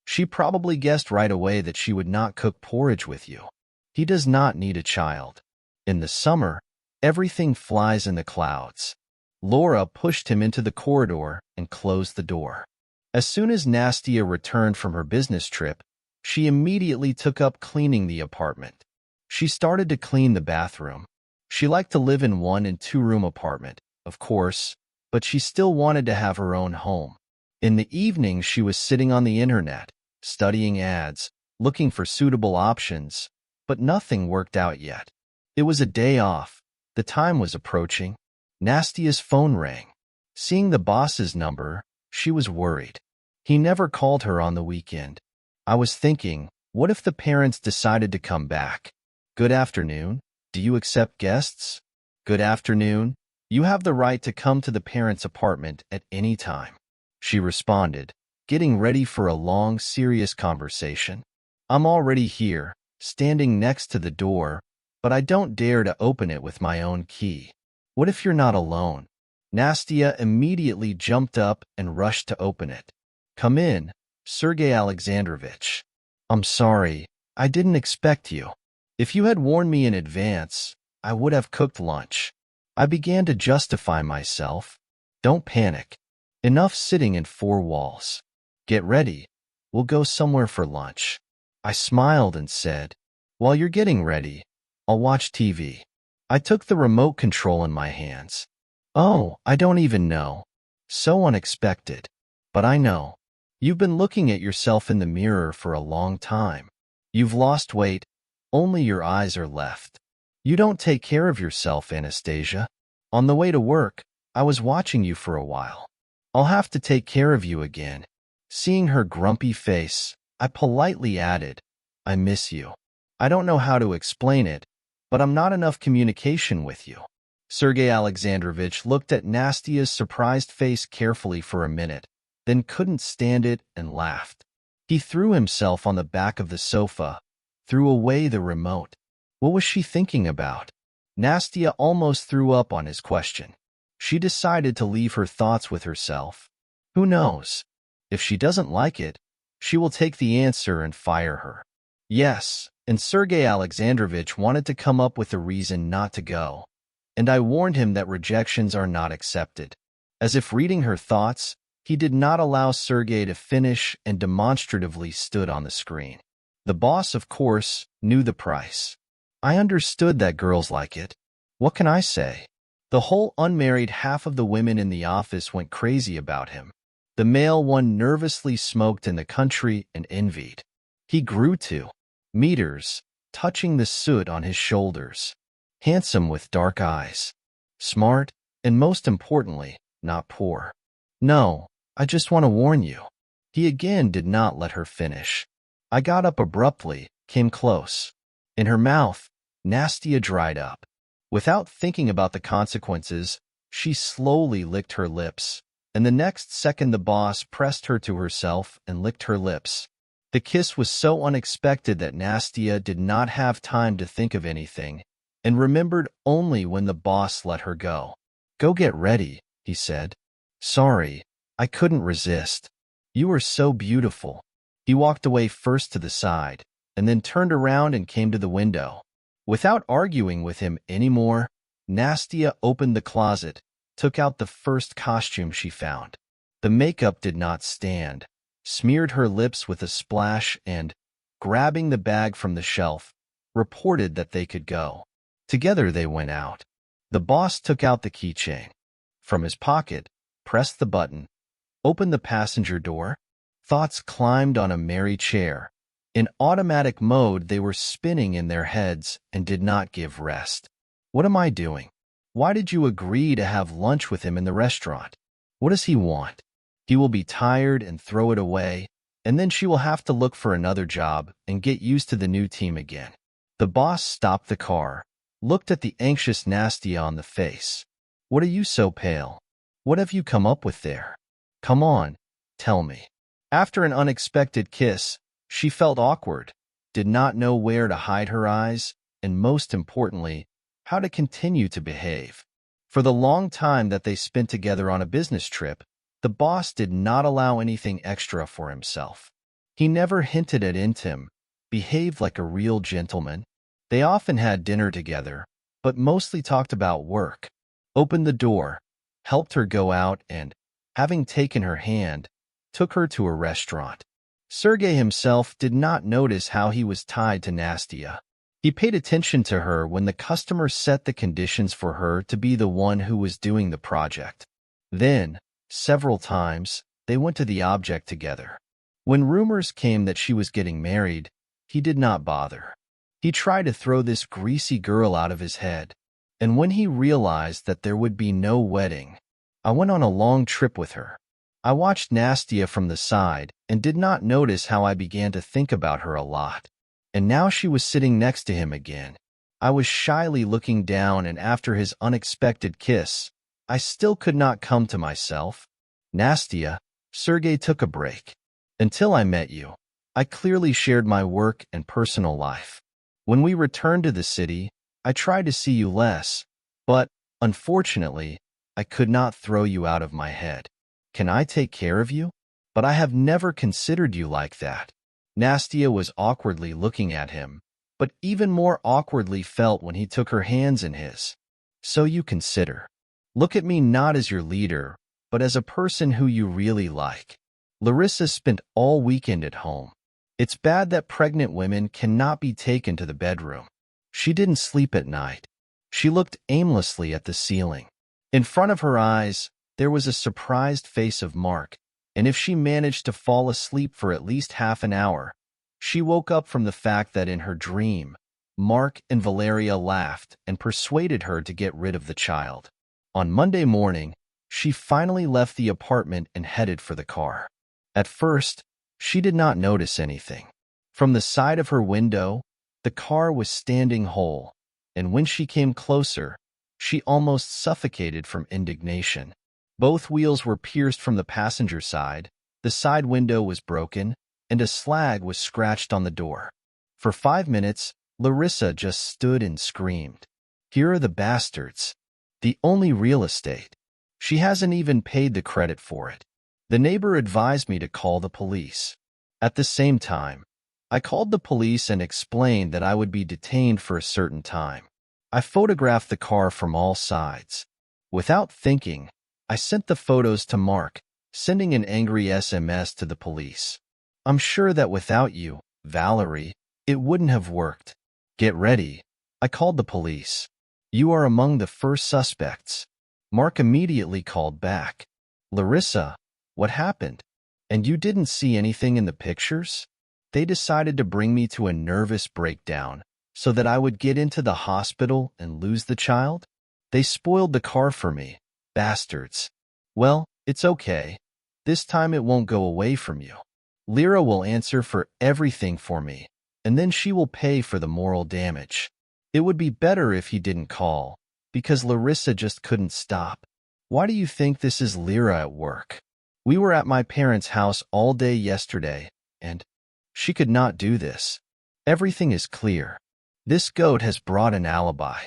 She probably guessed right away that she would not cook porridge with you. He does not need a child. In the summer, everything flies in the clouds. Laura pushed him into the corridor and closed the door. As soon as Nastia returned from her business trip, she immediately took up cleaning the apartment. She started to clean the bathroom. She liked to live in 1- and 2-room apartment, of course, but she still wanted to have her own home. In the evening, she was sitting on the internet, studying ads, looking for suitable options, but nothing worked out yet. It was a day off. The time was approaching. Nastia's phone rang. Seeing the boss's number, she was worried. He never called her on the weekend. I was thinking, what if the parents decided to come back? Good afternoon. Do you accept guests? Good afternoon. You have the right to come to the parents' apartment at any time. She responded, getting ready for a long, serious conversation. I'm already here, standing next to the door, but I don't dare to open it with my own key. What if you're not alone? Nastia immediately jumped up and rushed to open it. Come in, Sergey Alexandrovich. I'm sorry, I didn't expect you. If you had warned me in advance, I would have cooked lunch. I began to justify myself. Don't panic. Enough sitting in 4 walls. Get ready. We'll go somewhere for lunch. I smiled and said, while you're getting ready, I'll watch TV. I took the remote control in my hands. Oh, I don't even know. So unexpected. But I know. You've been looking at yourself in the mirror for a long time. You've lost weight. Only your eyes are left. You don't take care of yourself, Anastasia. On the way to work, I was watching you for a while. I'll have to take care of you again. Seeing her grumpy face, I politely added, I miss you. I don't know how to explain it, but I'm not enough communication with you. Sergey Alexandrovich looked at Nastia's surprised face carefully for a minute, then couldn't stand it and laughed. He threw himself on the back of the sofa, threw away the remote. What was she thinking about? Nastia almost threw up on his question. She decided to leave her thoughts with herself. Who knows? If she doesn't like it, she will take the answer and fire her. Yes, and Sergey Alexandrovich wanted to come up with a reason not to go, and I warned him that rejections are not accepted. As if reading her thoughts, he did not allow Sergey to finish and demonstratively stood on the screen. The boss, of course, knew the price. I understood that girls like it. What can I say? The whole unmarried half of the women in the office went crazy about him. The male one nervously smoked in the country and envied. He grew 2 meters, touching the soot on his shoulders. Handsome with dark eyes. Smart, and most importantly, not poor. No, I just want to warn you. He again did not let her finish. I got up abruptly, came close. In her mouth, Nastia dried up. Without thinking about the consequences, she slowly licked her lips, and the next second the boss pressed her to herself and licked her lips. The kiss was so unexpected that Nastia did not have time to think of anything, and remembered only when the boss let her go. "Go get ready," he said. "Sorry, I couldn't resist. You are so beautiful." He walked away first to the side, and then turned around and came to the window. Without arguing with him anymore, Nastia opened the closet, took out the first costume she found. The makeup did not stand, smeared her lips with a splash, and, grabbing the bag from the shelf, reported that they could go. Together they went out. The boss took out the keychain from his pocket, pressed the button, opened the passenger door. Thoughts climbed on a merry chair. In automatic mode, they were spinning in their heads and did not give rest. What am I doing? Why did you agree to have lunch with him in the restaurant? What does he want? He will be tired and throw it away, and then she will have to look for another job and get used to the new team again. The boss stopped the car, looked at the anxious Nastia on the face. What are you so pale? What have you come up with there? Come on, tell me. After an unexpected kiss, she felt awkward, did not know where to hide her eyes, and most importantly, how to continue to behave. For the long time that they spent together on a business trip, the boss did not allow anything extra for himself. He never hinted at intim, behaved like a real gentleman. They often had dinner together, but mostly talked about work. Opened the door, helped her go out, and, having taken her hand, took her to a restaurant. Sergei himself did not notice how he was tied to Nastia. He paid attention to her when the customer set the conditions for her to be the one who was doing the project. Then, several times, they went to the object together. When rumors came that she was getting married, he did not bother. He tried to throw this greasy girl out of his head. And when he realized that there would be no wedding, I went on a long trip with her. I watched Nastia from the side and did not notice how I began to think about her a lot. And now she was sitting next to him again. I was shyly looking down, and after his unexpected kiss, I still could not come to myself. Nastia, Sergei took a break. Until I met you, I clearly shared my work and personal life. When we returned to the city, I tried to see you less, but, unfortunately, I could not throw you out of my head. Can I take care of you? But I have never considered you like that. Nastia was awkwardly looking at him, but even more awkwardly felt when he took her hands in his. So you consider. Look at me not as your leader, but as a person who you really like. Larissa spent all weekend at home. It's bad that pregnant women cannot be taken to the bedroom. She didn't sleep at night. She looked aimlessly at the ceiling. In front of her eyes, there was a surprised face of Mark, and if she managed to fall asleep for at least half an hour, she woke up from the fact that in her dream, Mark and Valeria laughed and persuaded her to get rid of the child. On Monday morning, she finally left the apartment and headed for the car. At first, she did not notice anything. From the side of her window, the car was standing whole, and when she came closer, she almost suffocated from indignation. Both wheels were pierced from the passenger side, the side window was broken, and a slag was scratched on the door. For 5 minutes, Larissa just stood and screamed. Here are the bastards. The only real estate. She hasn't even paid the credit for it. The neighbor advised me to call the police. At the same time, I called the police and explained that I would be detained for a certain time. I photographed the car from all sides. Without thinking, I sent the photos to Mark, sending an angry SMS to the police. I'm sure that without you, Valerie, it wouldn't have worked. Get ready. I called the police. You are among the first suspects. Mark immediately called back. Larissa, what happened? And you didn't see anything in the pictures? They decided to bring me to a nervous breakdown so that I would get into the hospital and lose the child? They spoiled the car for me. Bastards. Well, it's okay. This time it won't go away from you. Lyra will answer for everything for me, and then she will pay for the moral damage. It would be better if he didn't call, because Larissa just couldn't stop. Why do you think this is Lyra at work? We were at my parents' house all day yesterday, and she could not do this. Everything is clear. This goat has brought an alibi.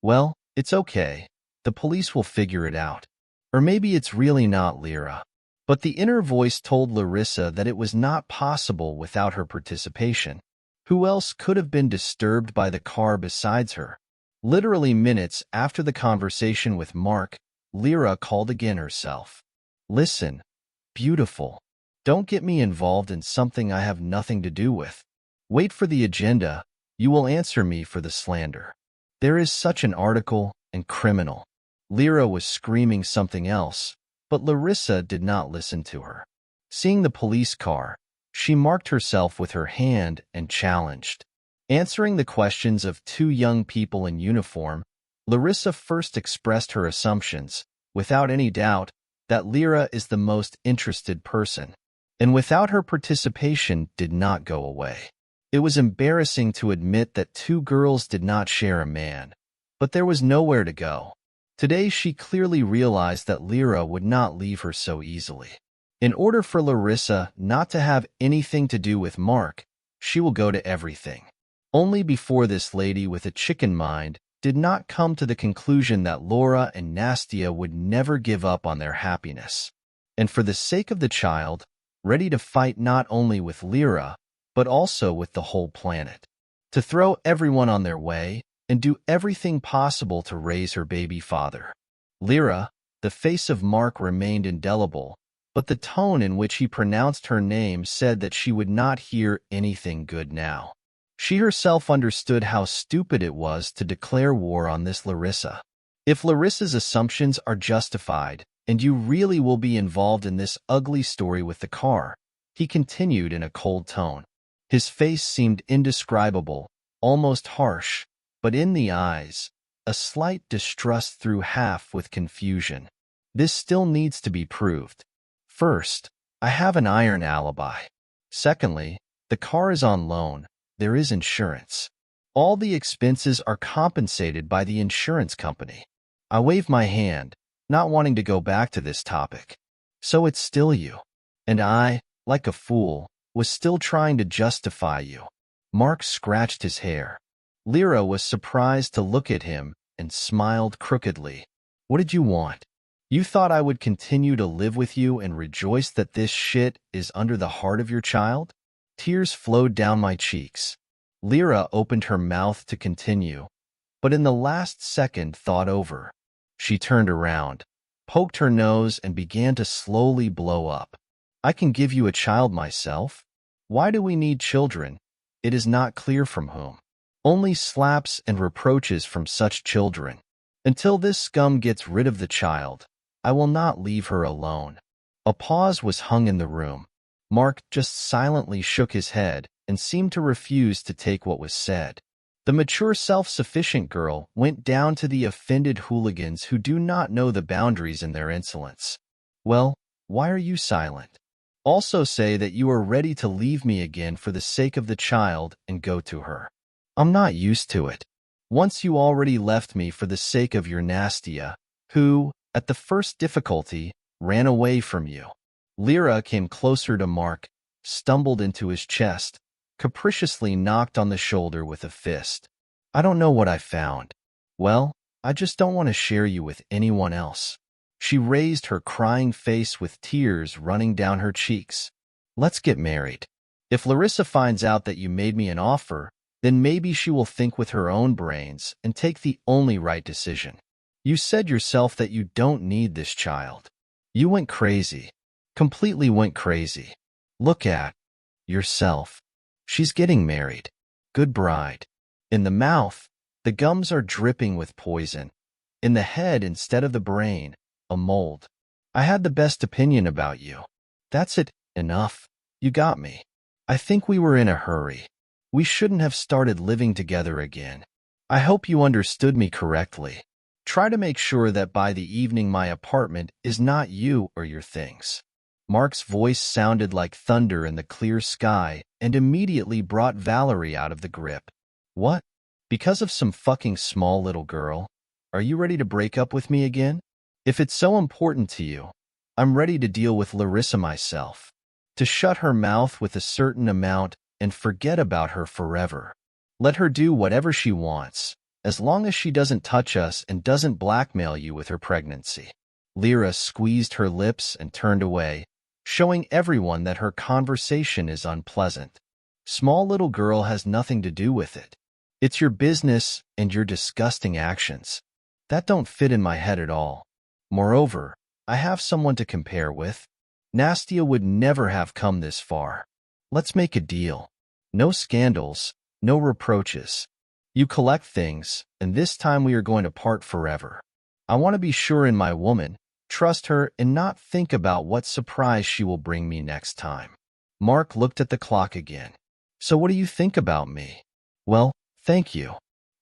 Well, it's okay. The police will figure it out. Or maybe it's really not Lyra. But the inner voice told Larissa that it was not possible without her participation. Who else could have been disturbed by the car besides her? Literally minutes after the conversation with Mark, Lyra called again herself. Listen, beautiful. Don't get me involved in something I have nothing to do with. Wait for the agenda. You will answer me for the slander. There is such an article and criminal. Lyra was screaming something else, but Larissa did not listen to her. Seeing the police car, she marked herself with her hand and challenged. Answering the questions of two young people in uniform, Larissa first expressed her assumptions, without any doubt, that Lyra is the most interested person, and without her participation did not go away. It was embarrassing to admit that two girls did not share a man, but there was nowhere to go. Today she clearly realized that Lyra would not leave her so easily. In order for Larissa not to have anything to do with Mark, she will go to everything. Only before this lady with a chicken mind did not come to the conclusion that Laura and Nastia would never give up on their happiness. And for the sake of the child, ready to fight not only with Lyra, but also with the whole planet. To throw everyone on their way and do everything possible to raise her baby father. Lyra, the face of Mark remained indelible, but the tone in which he pronounced her name said that she would not hear anything good now. She herself understood how stupid it was to declare war on this Larissa. If Larissa's assumptions are justified, and you really will be involved in this ugly story with the car, he continued in a cold tone. His face seemed indescribable, almost harsh, but in the eyes, a slight distrust through half with confusion. This still needs to be proved. First, I have an iron alibi. Secondly, the car is on loan. There is insurance. All the expenses are compensated by the insurance company. I wave my hand, not wanting to go back to this topic. So it's still you. And I, like a fool, was still trying to justify you. Mark scratched his hair. Lyra was surprised to look at him and smiled crookedly. What did you want? You thought I would continue to live with you and rejoice that this shit is under the heart of your child? Tears flowed down my cheeks. Lyra opened her mouth to continue, but in the last second thought over. She turned around, poked her nose, and began to slowly blow up. I can give you a child myself. Why do we need children? It is not clear from whom. Only slaps and reproaches from such children. Until this scum gets rid of the child, I will not leave her alone. A pause was hung in the room. Mark just silently shook his head and seemed to refuse to take what was said. The mature, self-sufficient girl went down to the offended hooligans who do not know the boundaries in their insolence. Well, why are you silent? Also say that you are ready to leave me again for the sake of the child and go to her. I'm not used to it. Once you already left me for the sake of your Nastia, who, at the first difficulty, ran away from you. Lyra came closer to Mark, stumbled into his chest, capriciously knocked on the shoulder with a fist. I don't know what I found. Well, I just don't want to share you with anyone else. She raised her crying face with tears running down her cheeks. Let's get married. If Larissa finds out that you made me an offer, then maybe she will think with her own brains and take the only right decision. You said yourself that you don't need this child. You went crazy. Completely went crazy. Look at yourself. She's getting married. Good bride. In the mouth, the gums are dripping with poison. In the head, instead of the brain, a mold. I had the best opinion about you. That's it. Enough. You got me. I think we were in a hurry. We shouldn't have started living together again. I hope you understood me correctly. Try to make sure that by the evening my apartment is not you or your things. Mark's voice sounded like thunder in the clear sky and immediately brought Valerie out of the grip. What? Because of some fucking small little girl? Are you ready to break up with me again? If it's so important to you, I'm ready to deal with Larissa myself. To shut her mouth with a certain amount and forget about her forever. Let her do whatever she wants, as long as she doesn't touch us and doesn't blackmail you with her pregnancy. Lyra squeezed her lips and turned away, showing everyone that her conversation is unpleasant. Small little girl has nothing to do with it. It's your business and your disgusting actions. That don't fit in my head at all. Moreover, I have someone to compare with. Nastia would never have come this far. Let's make a deal. No scandals, no reproaches. You collect things, and this time we are going to part forever. I want to be sure in my woman, trust her, and not think about what surprise she will bring me next time. Mark looked at the clock again. So what do you think about me? Well, thank you.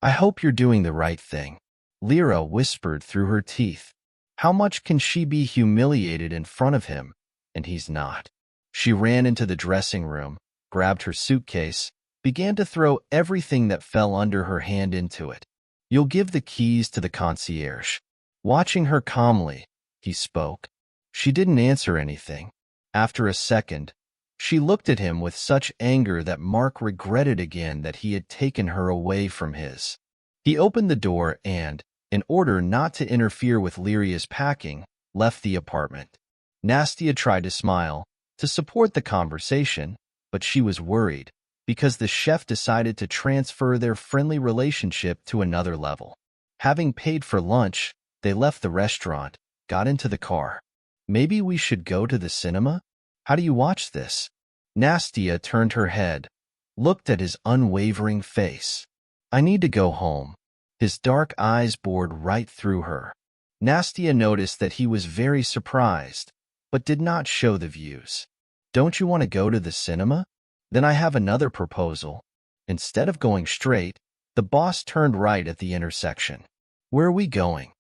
I hope you're doing the right thing. Lyra whispered through her teeth. How much can she be humiliated in front of him, and he's not? She ran into the dressing room, grabbed her suitcase, began to throw everything that fell under her hand into it. You'll give the keys to the concierge. Watching her calmly, he spoke. She didn't answer anything. After a second, she looked at him with such anger that Mark regretted again that he had taken her away from his. He opened the door and, in order not to interfere with Lyria's packing, left the apartment. Nastia tried to smile, to support the conversation, but she was worried, because the chef decided to transfer their friendly relationship to another level. Having paid for lunch, they left the restaurant, got into the car. Maybe we should go to the cinema? How do you watch this? Nastia turned her head, looked at his unwavering face. I need to go home. His dark eyes bored right through her. Nastia noticed that he was very surprised, but did not show the views. Don't you want to go to the cinema? Then I have another proposal. Instead of going straight, the boss turned right at the intersection. Where are we going?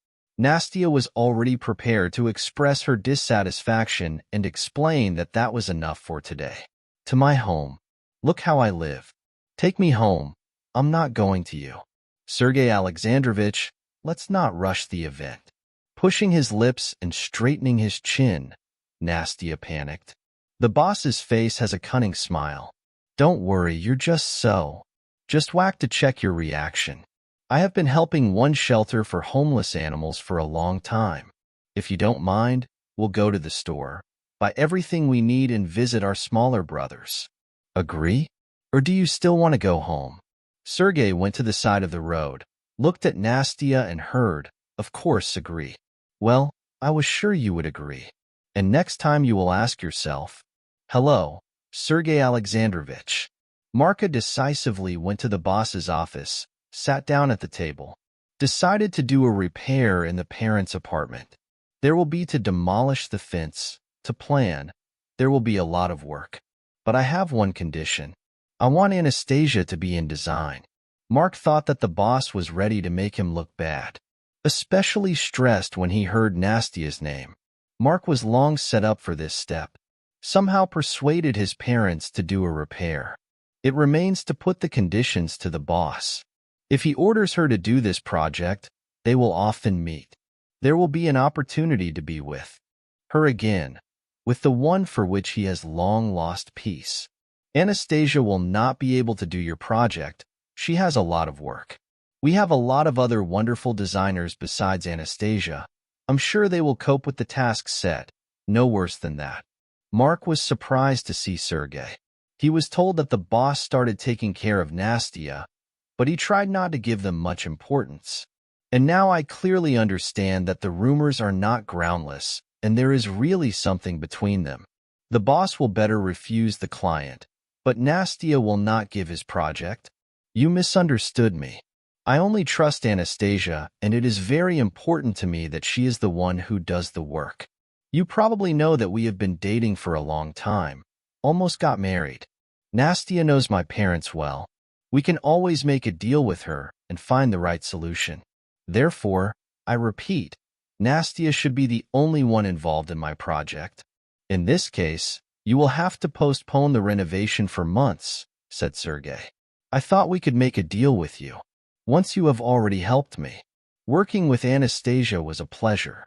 Nastia was already prepared to express her dissatisfaction and explain that that was enough for today. To my home. Look how I live. Take me home. I'm not going to you. Sergei Alexandrovich, let's not rush the event. Pushing his lips and straightening his chin, Nastia panicked. The boss's face has a cunning smile. Don't worry, you're just whack to check your reaction. I have been helping one shelter for homeless animals for a long time. If you don't mind, we'll go to the store, buy everything we need and visit our smaller brothers. Agree? Or do you still want to go home? Sergei went to the side of the road, looked at Nastia and heard, of course, agree. Well, I was sure you would agree. And next time you will ask yourself, hello, Sergei Alexandrovich. Marka decisively went to the boss's office, sat down at the table, decided to do a repair in the parents' apartment. There will be to demolish the fence, to plan. There will be a lot of work. But I have one condition. I want Anastasia to be in design. Mark thought that the boss was ready to make him look bad, especially stressed when he heard Nastia's name. Mark was long set up for this step, somehow persuaded his parents to do a repair. It remains to put the conditions to the boss. If he orders her to do this project, they will often meet. There will be an opportunity to be with her again, with the one for which he has long lost peace. Anastasia will not be able to do your project. She has a lot of work. We have a lot of other wonderful designers besides Anastasia. I'm sure they will cope with the task set, no worse than that. Mark was surprised to see Sergei. He was told that the boss started taking care of Nastia, but he tried not to give them much importance. And now I clearly understand that the rumors are not groundless, and there is really something between them. The boss will better refuse the client, but Nastia will not give his project. You misunderstood me. I only trust Anastasia, and it is very important to me that she is the one who does the work. You probably know that we have been dating for a long time, almost got married. Nastia knows my parents well. We can always make a deal with her and find the right solution. Therefore, I repeat, Nastia should be the only one involved in my project. In this case, you will have to postpone the renovation for months, said Sergei. I thought we could make a deal with you. Once you have already helped me. Working with Anastasia was a pleasure.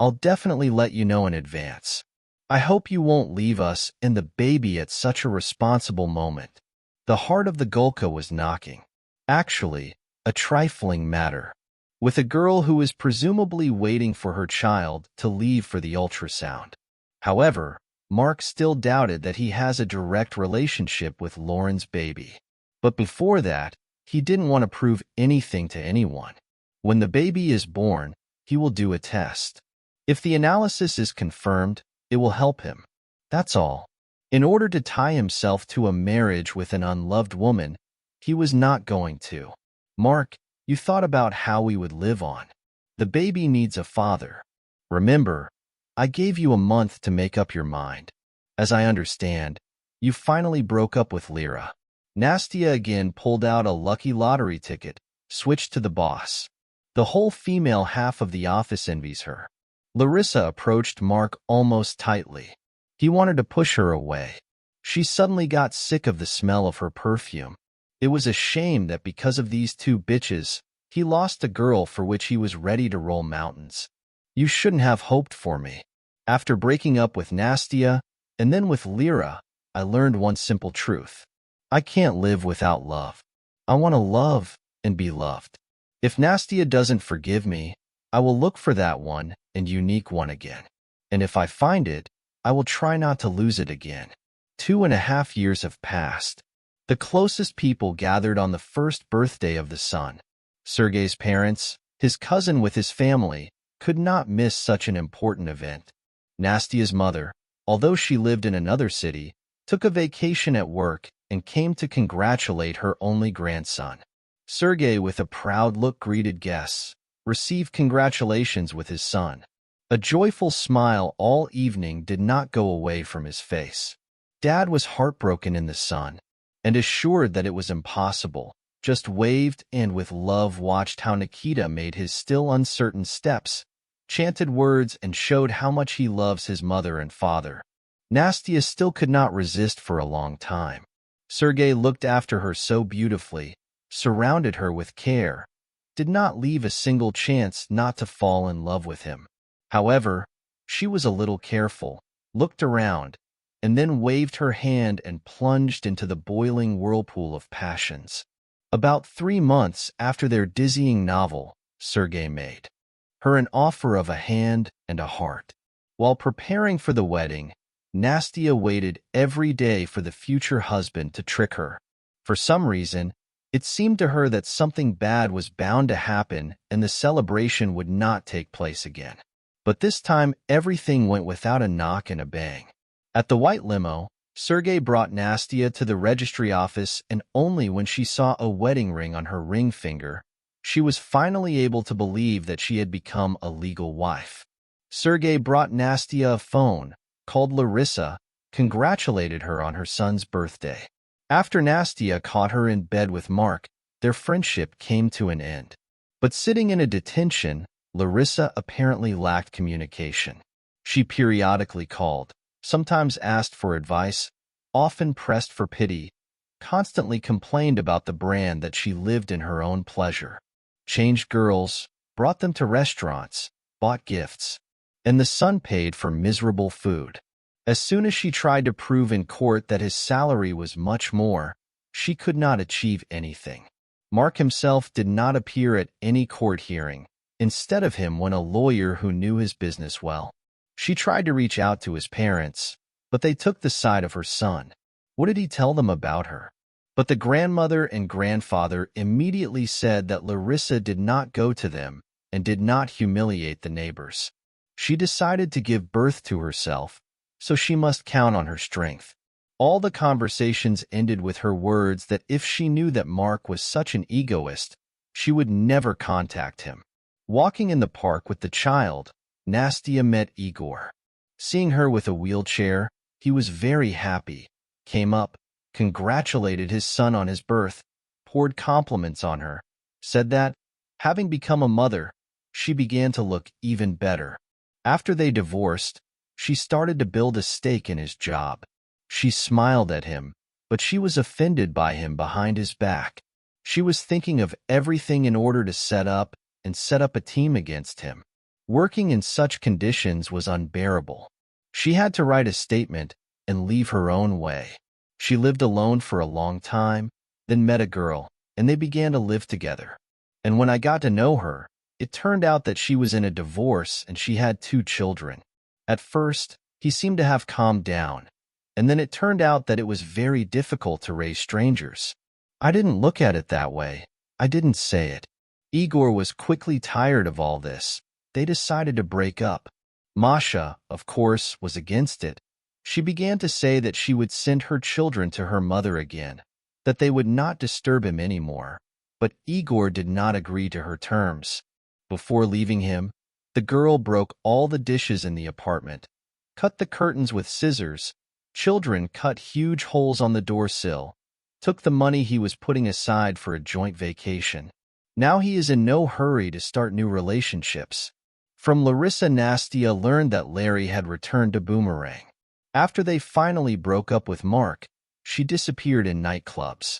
I'll definitely let you know in advance. I hope you won't leave us and the baby at such a responsible moment. The heart of the Gulka was knocking. Actually, a trifling matter. With a girl who is presumably waiting for her child to leave for the ultrasound. However, Mark still doubted that he has a direct relationship with Lauren's baby. But before that, he didn't want to prove anything to anyone. When the baby is born, he will do a test. If the analysis is confirmed, it will help him. That's all. In order to tie himself to a marriage with an unloved woman, he was not going to. Mark, you thought about how we would live on. The baby needs a father. Remember, I gave you a month to make up your mind. As I understand, you finally broke up with Lyra. Nastia again pulled out a lucky lottery ticket, switched to the boss. The whole female half of the office envies her. Larissa approached Mark almost tightly. He wanted to push her away. She suddenly got sick of the smell of her perfume. It was a shame that because of these two bitches, he lost a girl for which he was ready to roll mountains. You shouldn't have hoped for me. After breaking up with Nastia, and then with Lyra, I learned one simple truth. I can't live without love. I want to love and be loved. If Nastia doesn't forgive me, I will look for that one and unique one again. And if I find it, I will try not to lose it again. 2.5 years have passed. The closest people gathered on the first birthday of the son. Sergei's parents, his cousin with his family, could not miss such an important event. Nastia's mother, although she lived in another city, took a vacation at work and came to congratulate her only grandson. Sergei, with a proud look, greeted guests, received congratulations with his son. A joyful smile all evening did not go away from his face. Dad was heartbroken in the sun, and assured that it was impossible, just waved and with love watched how Nikita made his still uncertain steps, chanted words and showed how much he loves his mother and father. Nastia still could not resist for a long time. Sergei looked after her so beautifully, surrounded her with care, did not leave a single chance not to fall in love with him. However, she was a little careful, looked around, and then waved her hand and plunged into the boiling whirlpool of passions. About 3 months after their dizzying novel, Sergei made her an offer of a hand and a heart. While preparing for the wedding, Nastia waited every day for the future husband to trick her. For some reason, it seemed to her that something bad was bound to happen and the celebration would not take place again. But this time, everything went without a knock and a bang. At the white limo, Sergei brought Nastia to the registry office, and only when she saw a wedding ring on her ring finger, she was finally able to believe that she had become a legal wife. Sergei brought Nastia a phone, called Larissa, congratulated her on her son's birthday. After Nastia caught her in bed with Mark, their friendship came to an end. But sitting in a detention, Larissa apparently lacked communication. She periodically called, sometimes asked for advice, often pressed for pity, constantly complained about the brand that she lived in her own pleasure, changed girls, brought them to restaurants, bought gifts, and the son paid for miserable food. As soon as she tried to prove in court that his salary was much more, she could not achieve anything. Mark himself did not appear at any court hearing. Instead of him went a lawyer who knew his business well. She tried to reach out to his parents, but they took the side of her son. What did he tell them about her? But the grandmother and grandfather immediately said that Larissa did not go to them and did not humiliate the neighbors. She decided to give birth to herself, so she must count on her strength. All the conversations ended with her words that if she knew that Mark was such an egoist, she would never contact him. Walking in the park with the child, Nastia met Igor. Seeing her with a wheelchair, he was very happy, came up, congratulated his son on his birth, poured compliments on her, said that, having become a mother, she began to look even better. After they divorced, she started to build a stake in his job. She smiled at him, but she was offended by him behind his back. She was thinking of everything in order to set up a team against him. Working in such conditions was unbearable. She had to write a statement and leave her own way. She lived alone for a long time, then met a girl, and they began to live together. And when I got to know her, it turned out that she was in a divorce and she had 2 children. At first, he seemed to have calmed down, and then it turned out that it was very difficult to raise strangers. I didn't look at it that way. I didn't say it. Igor was quickly tired of all this. They decided to break up. Masha, of course, was against it. She began to say that she would send her children to her mother again, that they would not disturb him anymore. But Igor did not agree to her terms. Before leaving him, the girl broke all the dishes in the apartment, cut the curtains with scissors, children cut huge holes on the doorsill, took the money he was putting aside for a joint vacation. Now he is in no hurry to start new relationships. From Larissa, Nastia learned that Larry had returned to Boomerang. After they finally broke up with Mark, she disappeared in nightclubs.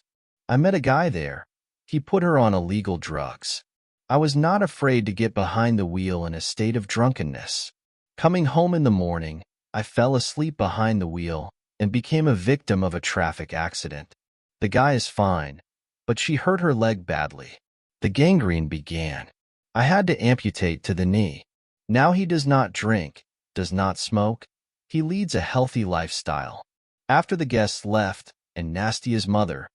I met a guy there. He put her on illegal drugs. I was not afraid to get behind the wheel in a state of drunkenness. Coming home in the morning, I fell asleep behind the wheel and became a victim of a traffic accident. The guy is fine, but she hurt her leg badly. The gangrene began. I had to amputate to the knee. Now he does not drink, does not smoke. He leads a healthy lifestyle. After the guests left, and Nastia's mother,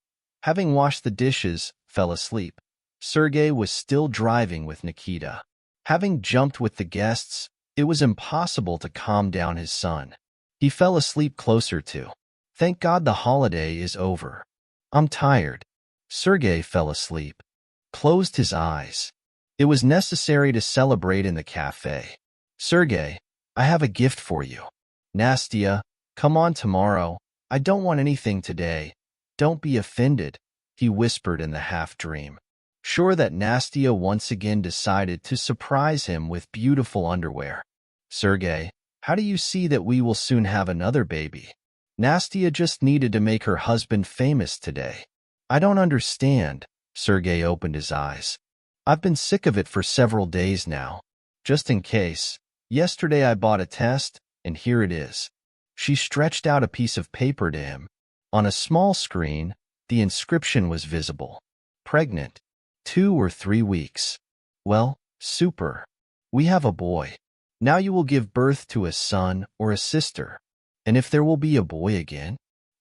having washed the dishes, fell asleep, Sergei was still driving with Nikita. Having jumped with the guests, it was impossible to calm down his son. He fell asleep closer to. Thank God the holiday is over. I'm tired. Sergei fell asleep, closed his eyes. It was necessary to celebrate in the cafe. Sergei, I have a gift for you. Nastia, come on tomorrow. I don't want anything today. Don't be offended, he whispered in the half-dream. Sure that Nastia once again decided to surprise him with beautiful underwear. Sergei, how do you see that we will soon have another baby? Nastia just needed to make her husband famous today. I don't understand. Sergei opened his eyes. I've been sick of it for several days now. Just in case, yesterday I bought a test, and here it is. She stretched out a piece of paper to him. On a small screen, the inscription was visible. Pregnant. 2 or 3 weeks. Well, super. We have a boy. Now you will give birth to a son or a sister. And if there will be a boy again?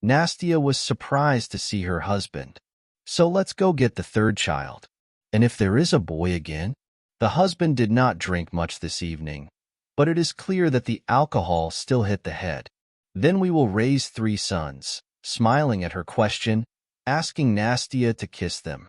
Nastia was surprised to see her husband. So let's go get the 3rd child. And if there is a boy again? The husband did not drink much this evening, but it is clear that the alcohol still hit the head. Then we will raise 3 sons, smiling at her question, asking Nastia to kiss them.